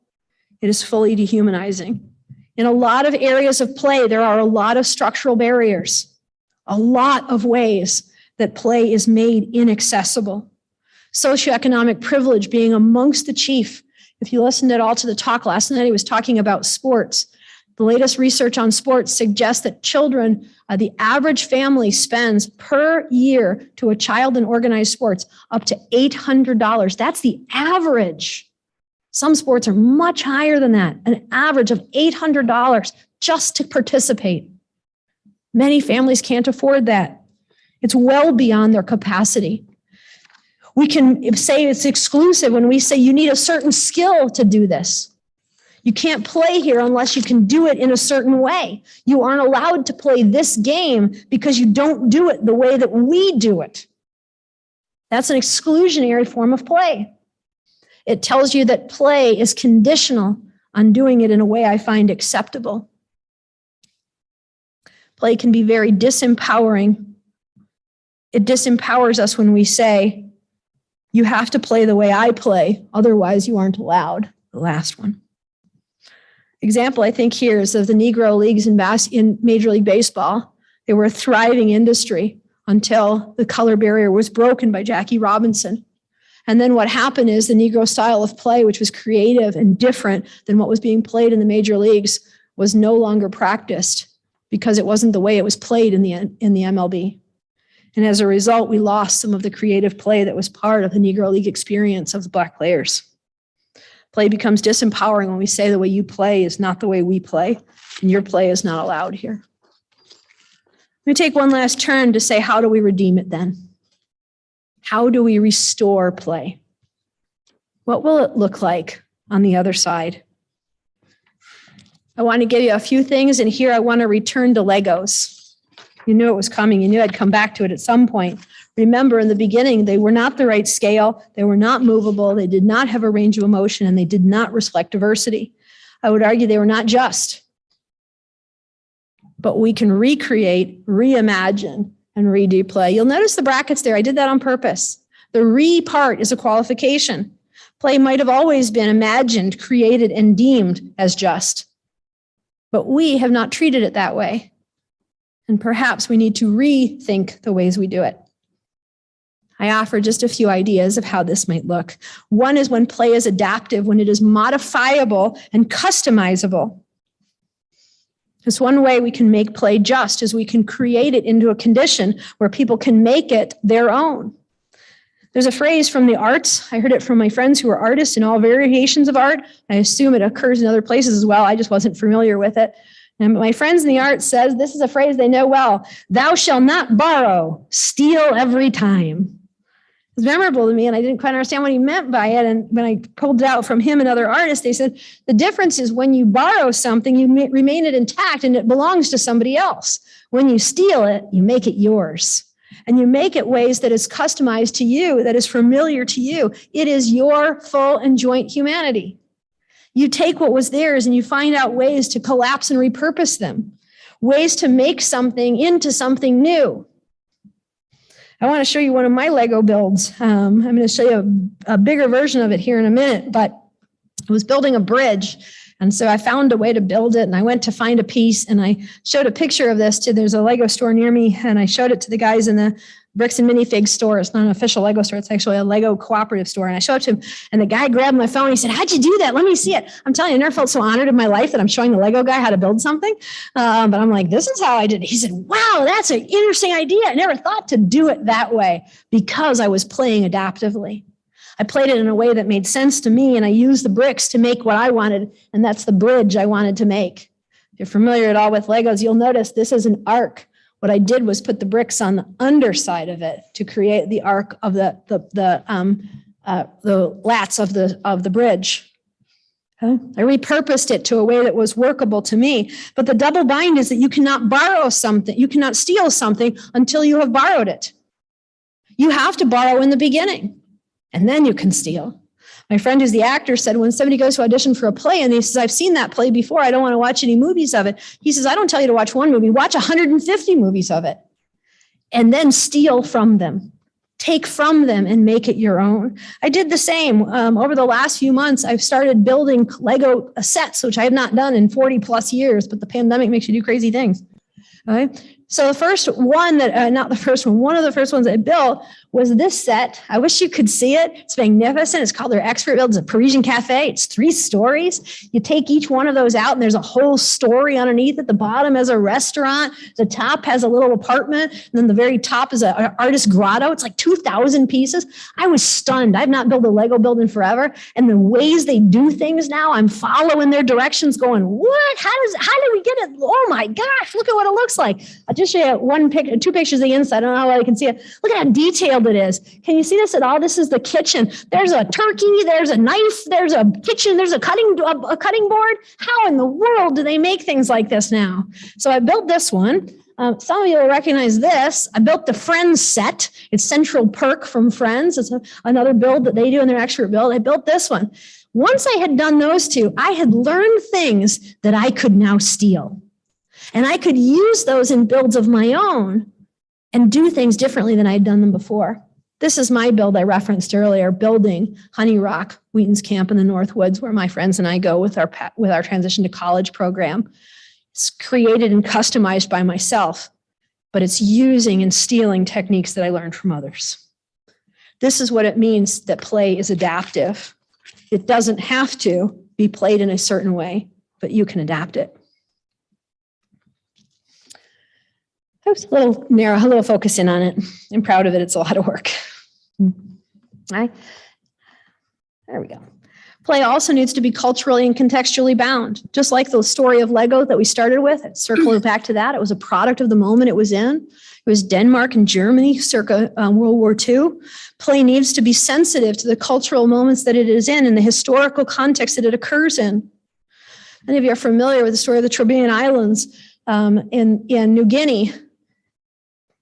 it is fully dehumanizing. In a lot of areas of play, there are a lot of structural barriers, a lot of ways that play is made inaccessible. Socioeconomic privilege being amongst the chief. If you listened at all to the talk last night, he was talking about sports. The latest research on sports suggests that children, the average family spends per year to a child in organized sports up to $800. That's the average. Some sports are much higher than that, an average of $800 just to participate. Many families can't afford that. It's well beyond their capacity. We can say it's exclusive when we say you need a certain skill to do this. You can't play here unless you can do it in a certain way. You aren't allowed to play this game because you don't do it the way that we do it. That's an exclusionary form of play. It tells you that play is conditional on doing it in a way I find acceptable. Play can be very disempowering. It disempowers us when we say, you have to play the way I play, otherwise you aren't allowed. The last one. Example, I think here is of the Negro Leagues in Major League Baseball. They were a thriving industry until the color barrier was broken by Jackie Robinson. And then what happened is the Negro style of play, which was creative and different than what was being played in the major leagues, was no longer practiced because it wasn't the way it was played in the MLB. And as a result, we lost some of the creative play that was part of the Negro League experience of the Black players. Play becomes disempowering when we say the way you play is not the way we play, and your play is not allowed here. Let me take one last turn to say, how do we redeem it then? How do we restore play? What will it look like on the other side? I want to give you a few things, and here I want to return to Legos. You knew it was coming. You knew I'd come back to it at some point. Remember, in the beginning, they were not the right scale. They were not movable. They did not have a range of emotion, and they did not reflect diversity. I would argue they were not just. But we can recreate, reimagine, and redo play. You'll notice the brackets there. I did that on purpose. The re part is a qualification. Play might have always been imagined, created, and deemed as just. But we have not treated it that way. And perhaps we need to rethink the ways we do it. I offer just a few ideas of how this might look. One is when play is adaptive, when it is modifiable and customizable. It's one way we can make play just, is we can create it into a condition where people can make it their own. There's a phrase from the arts. I heard it from my friends who are artists in all variations of art. I assume it occurs in other places as well. I just wasn't familiar with it. And my friends in the arts says, this is a phrase they know well: thou shalt not borrow, steal every time. It's memorable to me, and I didn't quite understand what he meant by it. And when I pulled it out from him and other artists, they said, the difference is when you borrow something, you remain it intact and it belongs to somebody else. When you steal it, you make it yours. And you make it ways that is customized to you, that is familiar to you. It is your full and joint humanity. You take what was theirs and you find out ways to collapse and repurpose them, ways to make something into something new. I want to show you one of my Lego builds. I'm going to show you a bigger version of it here in a minute, but I was building a bridge. And so I found a way to build it, and I went to find a piece, and I showed a picture of this there's a Lego store near me, and I showed it to the guys in the Bricks and Minifig store. It's not an official Lego store. It's actually a Lego cooperative store. And I showed it to him, and the guy grabbed my phone. He said, "How'd you do that? Let me see it." I'm telling you, I never felt so honored in my life that I'm showing the Lego guy how to build something. But I'm like, this is how I did it. He said, "Wow, that's an interesting idea. I never thought to do it that way," because I was playing adaptively. I played it in a way that made sense to me, and I used the bricks to make what I wanted, and that's the bridge I wanted to make. If you're familiar at all with Legos, you'll notice this is an arc. What I did was put the bricks on the underside of it to create the arc of the lats of the bridge. Okay? I repurposed it to a way that was workable to me. But the double bind is that you cannot borrow something, you cannot steal something until you have borrowed it. You have to borrow in the beginning, and then you can steal. My friend who's the actor said when somebody goes to audition for a play and he says, "I've seen that play before, I don't want to watch any movies of it." He says, "I don't tell you to watch one movie, watch 150 movies of it and then steal from them. Take from them and make it your own." I did the same. Over the last few months, I've started building Lego sets, which I have not done in 40 plus years, but the pandemic makes you do crazy things. Okay? So the first one that, not the first one, one of the first ones I built was this set. I wish you could see it. It's magnificent. It's called their Expert Build. It's a Parisian cafe. It's 3 stories. You take each one of those out and there's a whole story underneath it. The bottom has a restaurant. The top has a little apartment. And then the very top is an artist grotto. It's like 2,000 pieces. I was stunned. I've not built a Lego building forever. And the ways they do things now, I'm following their directions going, what? How did we get it? Oh my gosh, look at what it looks like. I'll just show you 2 pictures of the inside. I don't know how well you can see it. Look at how detailed it is. Can you see this at all? This is the kitchen. There's a turkey, there's a knife, there's a kitchen, there's a cutting board. How in the world do they make things like this now? So I built this one. Some of you will recognize this. I built the Friends set. It's Central Perk from Friends. It's another build that they do in their Expert Build. I built this one. Once I had done those 2, I had learned things that I could now steal. And I could use those in builds of my own and do things differently than I had done them before. This is my build I referenced earlier, building Honey Rock, Wheaton's camp in the Northwoods, where my friends and I go with our transition to college program. It's created and customized by myself, but it's using and stealing techniques that I learned from others. This is what it means that play is adaptive. It doesn't have to be played in a certain way, but you can adapt it. Oops, a little narrow, a little focus in on it. I'm proud of it. It's a lot of work. Right? There we go. Play also needs to be culturally and contextually bound. Just like the story of Lego that we started with, it circled back to that. It was a product of the moment it was in. It was Denmark and Germany circa World War II. Play needs to be sensitive to the cultural moments that it is in and the historical context that it occurs in. Many of you are familiar with the story of the Trobriand Islands in New Guinea.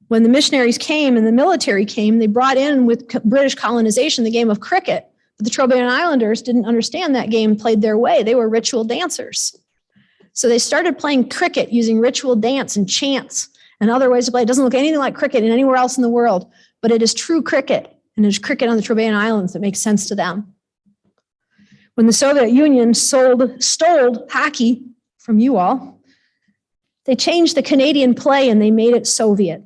When the missionaries came and the military came, they brought in with British colonization the game of cricket. But the Trobriand Islanders didn't understand that game, played their way. They were ritual dancers. So they started playing cricket using ritual dance and chants and other ways to play. It doesn't look anything like cricket in anywhere else in the world, but it is true cricket. And there's cricket on the Trobriand Islands that makes sense to them. When the Soviet Union stole hockey from you all, they changed the Canadian play and they made it Soviet.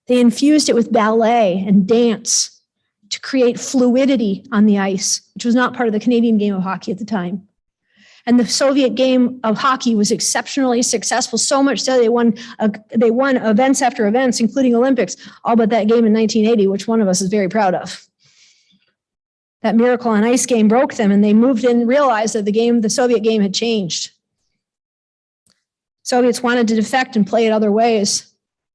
They infused it with ballet and dance to create fluidity on the ice, which was not part of the Canadian game of hockey at the time. And the Soviet game of hockey was exceptionally successful, so much so they won events after events, including Olympics, all but that game in 1980, which one of us is very proud of. That miracle on ice game broke them, and they moved in and realized that the Soviet game had changed. Soviets wanted to defect and play it other ways.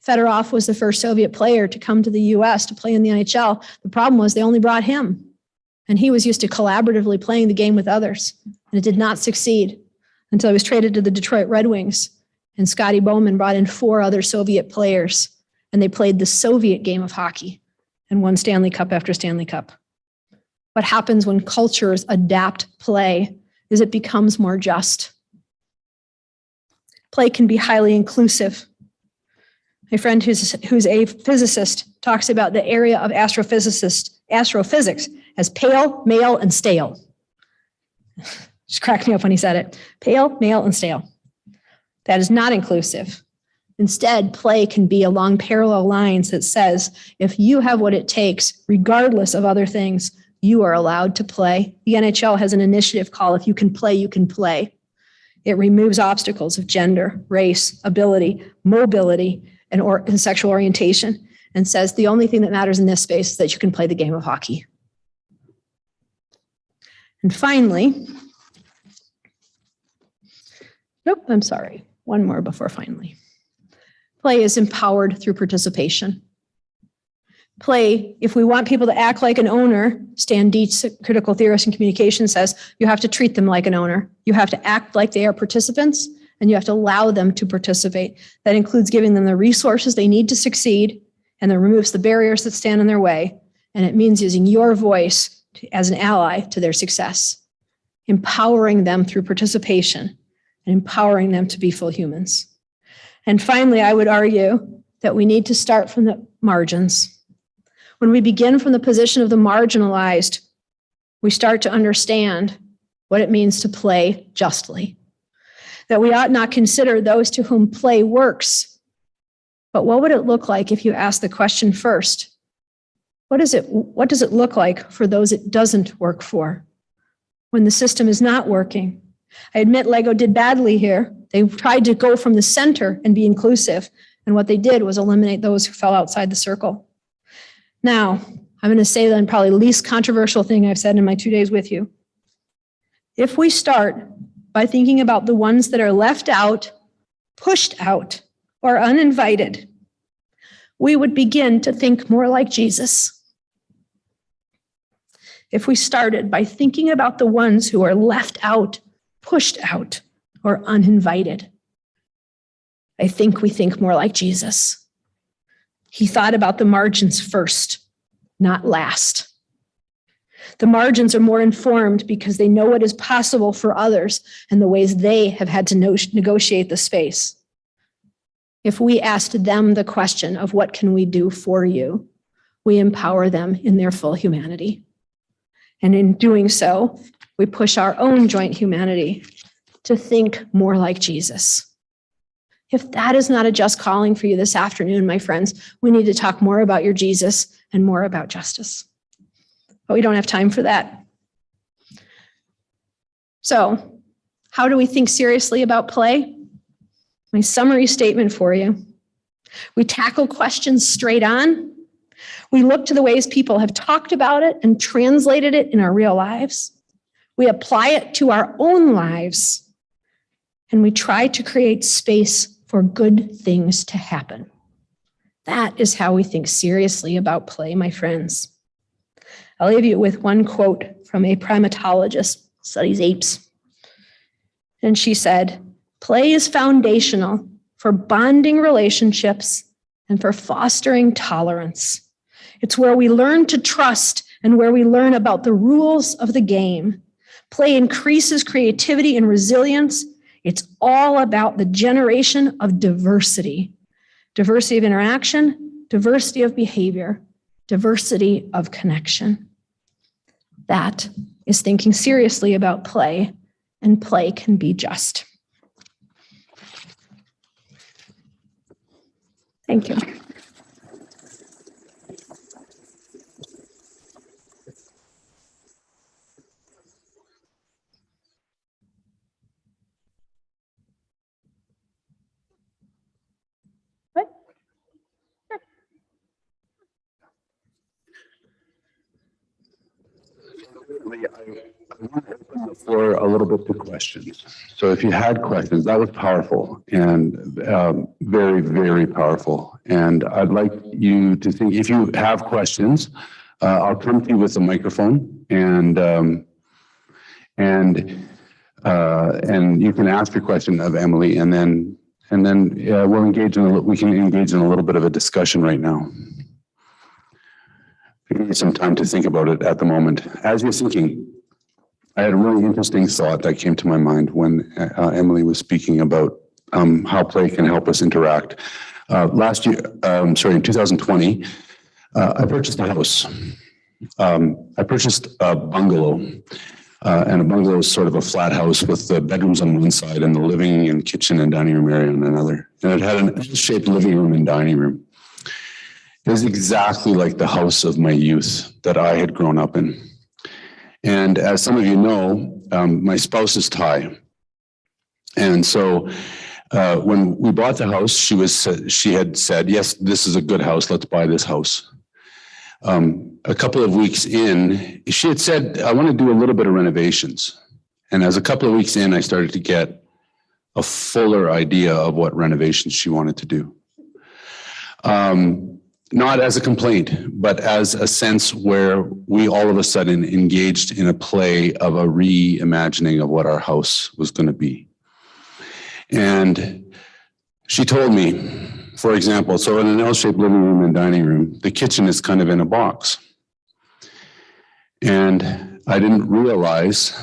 Fedorov was the first Soviet player to come to the US to play in the NHL. The problem was they only brought him, and he was used to collaboratively playing the game with others, and it did not succeed until he was traded to the Detroit Red Wings, and Scotty Bowman brought in 4 other Soviet players, and they played the Soviet game of hockey and won Stanley Cup after Stanley Cup. What happens when cultures adapt play is it becomes more just. Play can be highly inclusive. My friend who's a physicist talks about the area of astrophysics as pale, male, and stale. Just cracked me up when he said it. Pale, male, and stale. That is not inclusive. Instead, play can be along parallel lines that says, if you have what it takes, regardless of other things, you are allowed to play. The NHL has an initiative called If You Can Play, You Can Play. It removes obstacles of gender, race, ability, mobility, and sexual orientation, and says the only thing that matters in this space is that you can play the game of hockey. And finally, one more before finally. Play is empowered through participation. Play, if we want people to act like an owner, Stan Dietz, critical theorist in communication, says you have to treat them like an owner. You have to act like they are participants, and you have to allow them to participate. That includes giving them the resources they need to succeed, and that removes the barriers that stand in their way. And it means using your voice as an ally to their success, empowering them through participation and empowering them to be full humans. And finally, I would argue that we need to start from the margins. When we begin from the position of the marginalized, we start to understand what it means to play justly. That we ought not consider those to whom play works. But what would it look like if you ask the question first? What does it look like for those it doesn't work for? When the system is not working? I admit Lego did badly here. They tried to go from the center and be inclusive. And what they did was eliminate those who fell outside the circle. Now, I'm going to say the probably least controversial thing I've said in my 2 days with you. If we start by thinking about the ones that are left out, pushed out, or uninvited, we would begin to think more like Jesus. If we started by thinking about the ones who are left out, pushed out, or uninvited, I think we think more like Jesus. He thought about the margins first, not last. The margins are more informed because they know what is possible for others and the ways they have had to negotiate the space. If we asked them the question of what can we do for you, we empower them in their full humanity. And in doing so, we push our own joint humanity to think more like Jesus. If that is not a just calling for you this afternoon, my friends, we need to talk more about your Jesus and more about justice. But we don't have time for that. So, how do we think seriously about play? My summary statement for you. We tackle questions straight on. We look to the ways people have talked about it and translated it in our real lives. We apply it to our own lives. And we try to create space for good things to happen. That is how we think seriously about play, my friends. I'll leave you with one quote from a primatologist, studies apes. And she said, "Play is foundational for bonding relationships and for fostering tolerance. It's where we learn to trust and where we learn about the rules of the game. Play increases creativity and resilience. It's all about the generation of diversity. Diversity of interaction, diversity of behavior, diversity of connection." That is thinking seriously about play, and play can be just. Thank you. I want to open the floor a little bit to questions. So if you had questions, that was powerful and very, very powerful. And I'd like you to think, if you have questions, I'll come to you with a microphone and you can ask your question of Emily, and then we'll engage we can engage in a little bit of a discussion right now. Give me some time to think about it at the moment. As you're thinking, I had a really interesting thought that came to my mind when Emily was speaking about how play can help us interact. Last year, in 2020, I purchased a house. I purchased a bungalow And a bungalow is sort of a flat house with the bedrooms on one side and the living and kitchen and dining room area on another. And it had an L-shaped living room and dining room. It was exactly like the house of my youth that I had grown up in. And as some of you know, my spouse is Thai. And so when we bought the house, she had said, yes, this is a good house. Let's buy this house. A couple of weeks in, she had said, I want to do a little bit of renovations. And as a couple of weeks in, I started to get a fuller idea of what renovations she wanted to do. Not as a complaint, but as a sense where we all of a sudden engaged in a play of a reimagining of what our house was going to be. And she told me, for example, so in an L-shaped living room and dining room, the kitchen is kind of in a box. And I didn't realize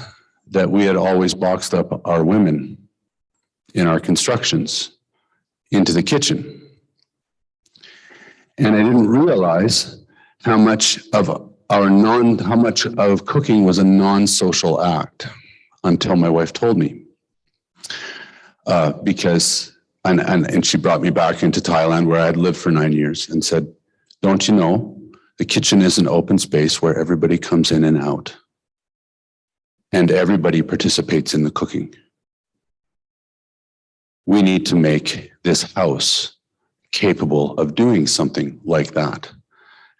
that we had always boxed up our women in our constructions into the kitchen. And I didn't realize how much of cooking was a non-social act until my wife told me. Because she brought me back into Thailand where I had lived for 9 years and said, don't you know, the kitchen is an open space where everybody comes in and out and everybody participates in the cooking. We need to make this house capable of doing something like that.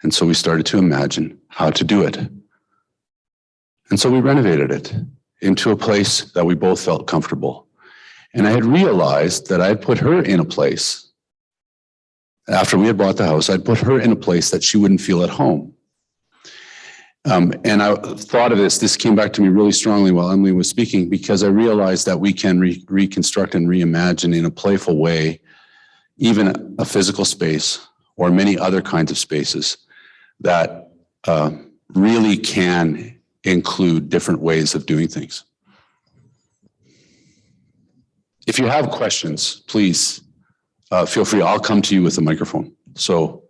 And so we started to imagine how to do it. And so we renovated it into a place that we both felt comfortable. And I had realized that I had put her in a place, after we had bought the house, I'd put her in a place that she wouldn't feel at home. And I thought of this came back to me really strongly while Emily was speaking, because I realized that we can reconstruct and reimagine in a playful way even a physical space or many other kinds of spaces that really can include different ways of doing things. If you have questions, please feel free. I'll come to you with a microphone. So.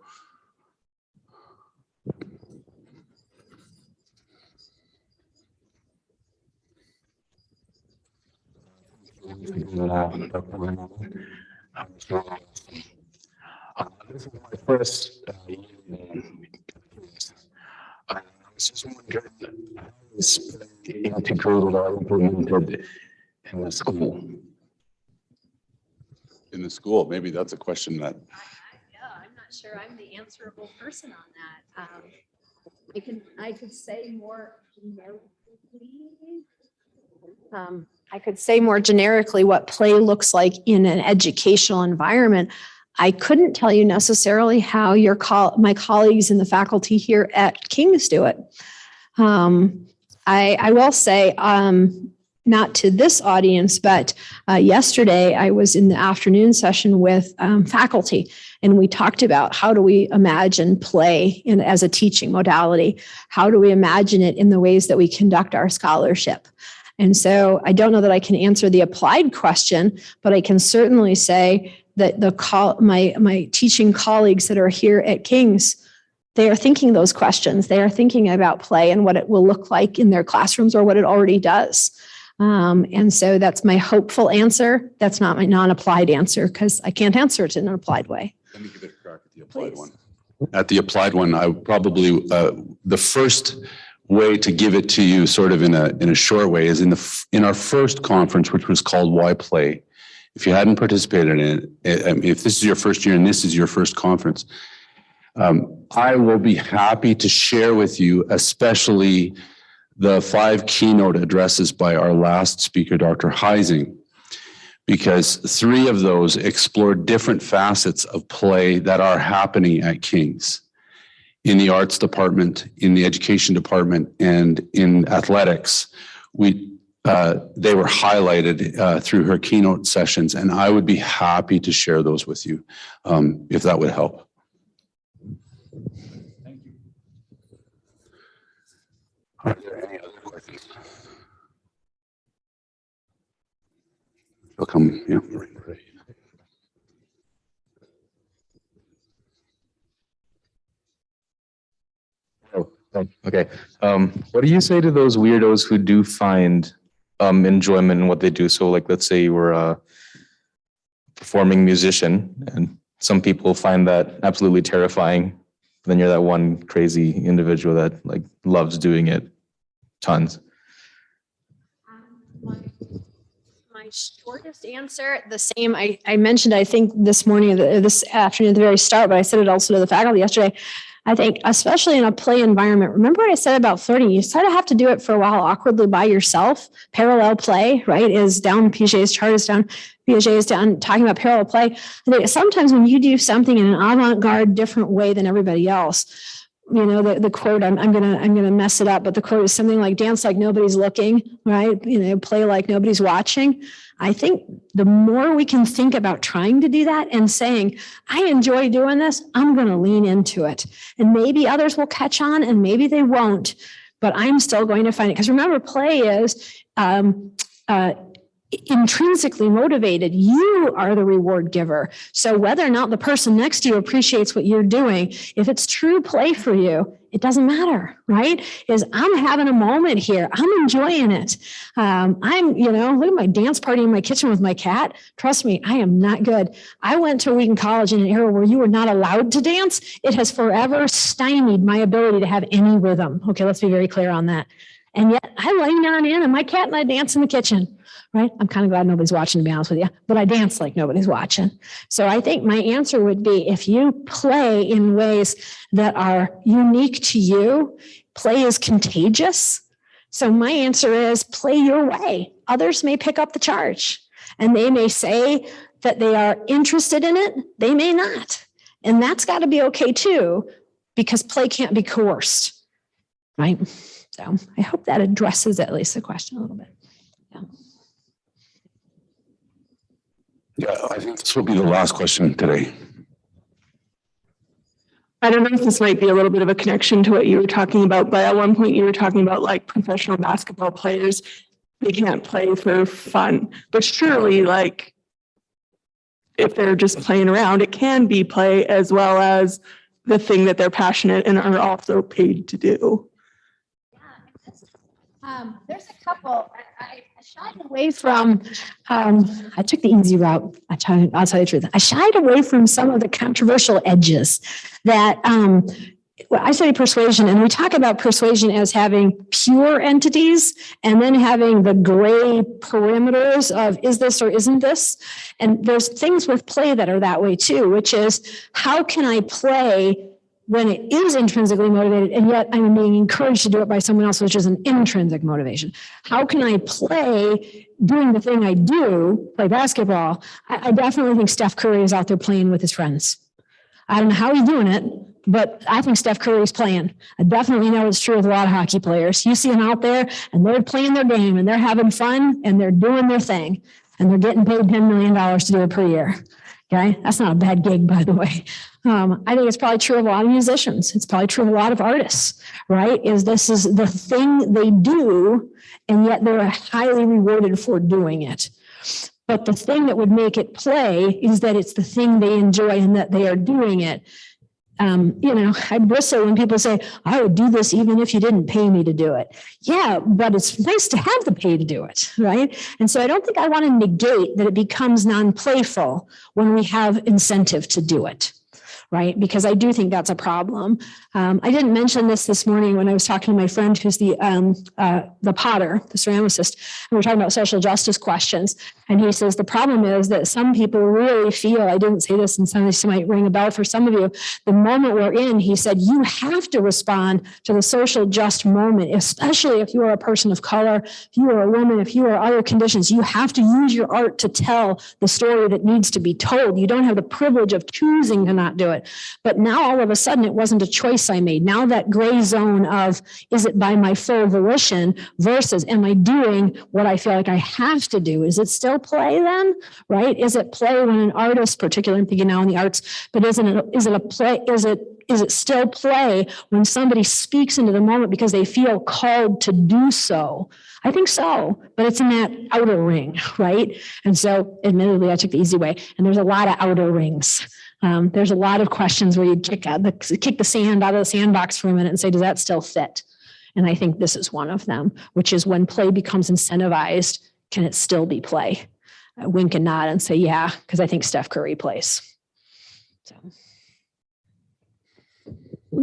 This is my first year I was just wondering how is integrated or implemented in the school? In the school, maybe that's a question that. Yeah, I'm not sure I'm the answerable person on that. I could say more generically. I could say more generically what play looks like in an educational environment. I couldn't tell you necessarily how my colleagues in the faculty here at King's do it. I will say, not to this audience, but yesterday I was in the afternoon session with faculty, and we talked about how do we imagine play as a teaching modality? How do we imagine it in the ways that we conduct our scholarship? And so I don't know that I can answer the applied question, but I can certainly say that my teaching colleagues that are here at King's, they are thinking those questions. They are thinking about play and what it will look like in their classrooms or what it already does. And so that's my hopeful answer. That's not my non-applied answer because I can't answer it in an applied way. Let me give it a crack at the applied one. At the applied one, I probably, the first way to give it to you sort of in a short way is in our first conference, which was called Why Play. If you hadn't participated in it, if this is your first year and this is your first conference, I will be happy to share with you, especially the 5 keynote addresses by our last speaker, Dr. Heising, because 3 of those explore different facets of play that are happening at King's. In the arts department, in the education department, and in athletics, they were highlighted through her keynote sessions, and I would be happy to share those with you if that would help. Thank you. Are there any other questions? Welcome. Yeah. Right. Okay. What do you say to those weirdos who do find enjoyment in what they do? So like, let's say you were a performing musician and some people find that absolutely terrifying. Then you're that one crazy individual that like loves doing it tons. My shortest answer, the same. I mentioned, I think this morning, this afternoon at the very start, but I said it also to the faculty yesterday. I think, especially in a play environment, remember what I said about flirting? You sort of have to do it for a while awkwardly by yourself. Parallel play, right, is down. Piaget's chart is down. Piaget is down talking about parallel play. I think sometimes when you do something in an avant-garde different way than everybody else, you know, the quote, I'm gonna mess it up, but the quote is something like dance like nobody's looking, right? You know, play like nobody's watching. I think the more we can think about trying to do that and saying, I enjoy doing this, I'm going to lean into it. And maybe others will catch on and maybe they won't, but I'm still going to find it. Because remember, play is intrinsically motivated. You are the reward giver. So whether or not the person next to you appreciates what you're doing, if it's true play for you, it doesn't matter, right? Is I'm having a moment here. I'm enjoying it. Look at my dance party in my kitchen with my cat. Trust me, I am not good. I went to a week in college in an era where you were not allowed to dance. It has forever stymied my ability to have any rhythm. Okay, let's be very clear on that. And yet I lean on in and my cat and I dance in the kitchen. Right? I'm kind of glad nobody's watching, to be honest with you, but I dance like nobody's watching. So I think my answer would be if you play in ways that are unique to you, play is contagious. So my answer is play your way. Others may pick up the charge and they may say that they are interested in it. They may not. And that's got to be okay too, because play can't be coerced. Right? So I hope that addresses at least the question a little bit. Yeah. Yeah, I think this will be the last question today. I don't know if this might be a little bit of a connection to what you were talking about, but at one point you were talking about like professional basketball players, they can't play for fun. But surely, like, if they're just playing around, it can be play as well as the thing that they're passionate and are also paid to do. There's a couple. I shied away from. I took the easy route. I'll tell you the truth. I shied away from some of the controversial edges that. I study persuasion, and we talk about persuasion as having pure entities, and then having the gray perimeters of is this or isn't this. And there's things with play that are that way too, which is how can I play when it is intrinsically motivated, and yet I'm being encouraged to do it by someone else, which is an intrinsic motivation. How can I play doing the thing I do, play basketball? I definitely think Steph Curry is out there playing with his friends. I don't know how he's doing it, but I think Steph Curry is playing. I definitely know it's true with a lot of hockey players. You see them out there and they're playing their game and they're having fun and they're doing their thing and they're getting paid $10 million to do it per year. Okay, that's not a bad gig, by the way. I think it's probably true of a lot of musicians. It's probably true of a lot of artists, right? This is the thing they do, and yet they're highly rewarded for doing it. But the thing that would make it play is that it's the thing they enjoy and that they are doing it. I bristle when people say, I would do this even if you didn't pay me to do it. Yeah, but it's nice to have the pay to do it, right? And so I don't think I want to negate that it becomes non-playful when we have incentive to do it. Right? Because I do think that's a problem. I didn't mention this morning when I was talking to my friend who's the potter, the ceramicist, and we're talking about social justice questions. And he says the problem is that some people really feel, I didn't say this and this might ring a bell for some of you, the moment we're in, he said, you have to respond to the social just moment, especially if you are a person of color, if you are a woman, if you are other conditions, you have to use your art to tell the story that needs to be told. You don't have the privilege of choosing to not do it. But now all of a sudden it wasn't a choice I made. Now that gray zone of is it by my full volition versus am I doing what I feel like I have to do? Is it still play then? Right? Is it play when an artist, particularly I'm thinking now in the arts, but is it a play? Is it still play when somebody speaks into the moment because they feel called to do so? I think so, but it's in that outer ring, right? And so admittedly, I took the easy way, and there's a lot of outer rings. There's a lot of questions where you kick the sand out of the sandbox for a minute and say, does that still fit? And I think this is one of them, which is when play becomes incentivized, can it still be play? Wink and nod and say, yeah, because I think Steph Curry plays. So.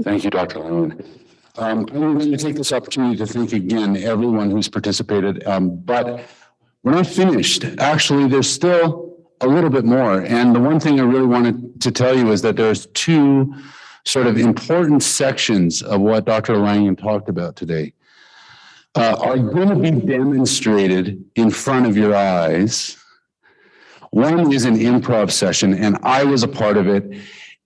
Thank you, Dr. Langan. I'm going to take this opportunity to thank again everyone who's participated, but we're not finished. Actually, there's still a little bit more. And the one thing I really wanted to tell you is that there's two sort of important sections of what Dr. Langan talked about today are going to be demonstrated in front of your eyes. One is an improv session, and I was a part of it.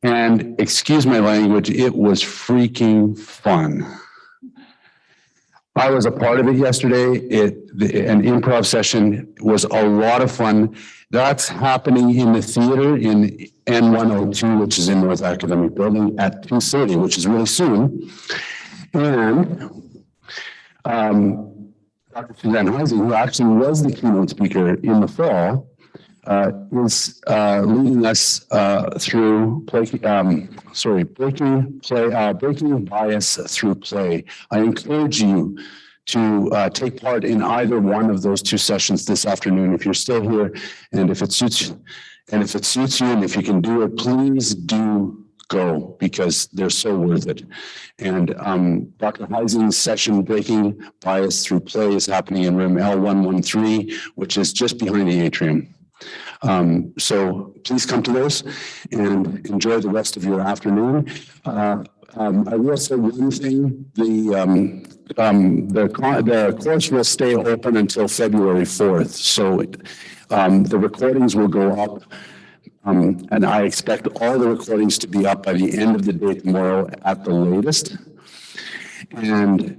And excuse my language, it was freaking fun. I was a part of it yesterday. An improv session was a lot of fun. That's happening in the theater in N102, which is in North Academic Building at 2:30, which is really soon. And Dr. Suzanne Heising, who actually was the keynote speaker in the fall, is leading us through breaking bias through play. I encourage you to take part in either one of those two sessions this afternoon if you're still here, and if it suits you, and if you can do it, please do go, because they're so worth it. And Dr. Heising's session, Breaking Bias Through Play, is happening in room L113, which is just behind the atrium. So please come to those and enjoy the rest of your afternoon. I will say one thing: the course will stay open until February 4th. So the recordings will go up, and I expect all the recordings to be up by the end of the day tomorrow at the latest. And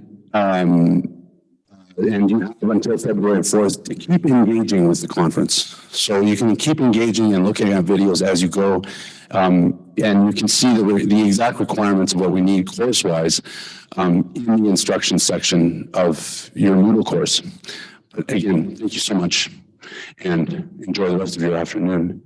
you have until February 4th to keep engaging with the conference. So you can keep engaging and looking at videos as you go. And you can see the exact requirements of what we need course-wise in the instruction section of your Moodle course. But again, thank you so much, and enjoy the rest of your afternoon.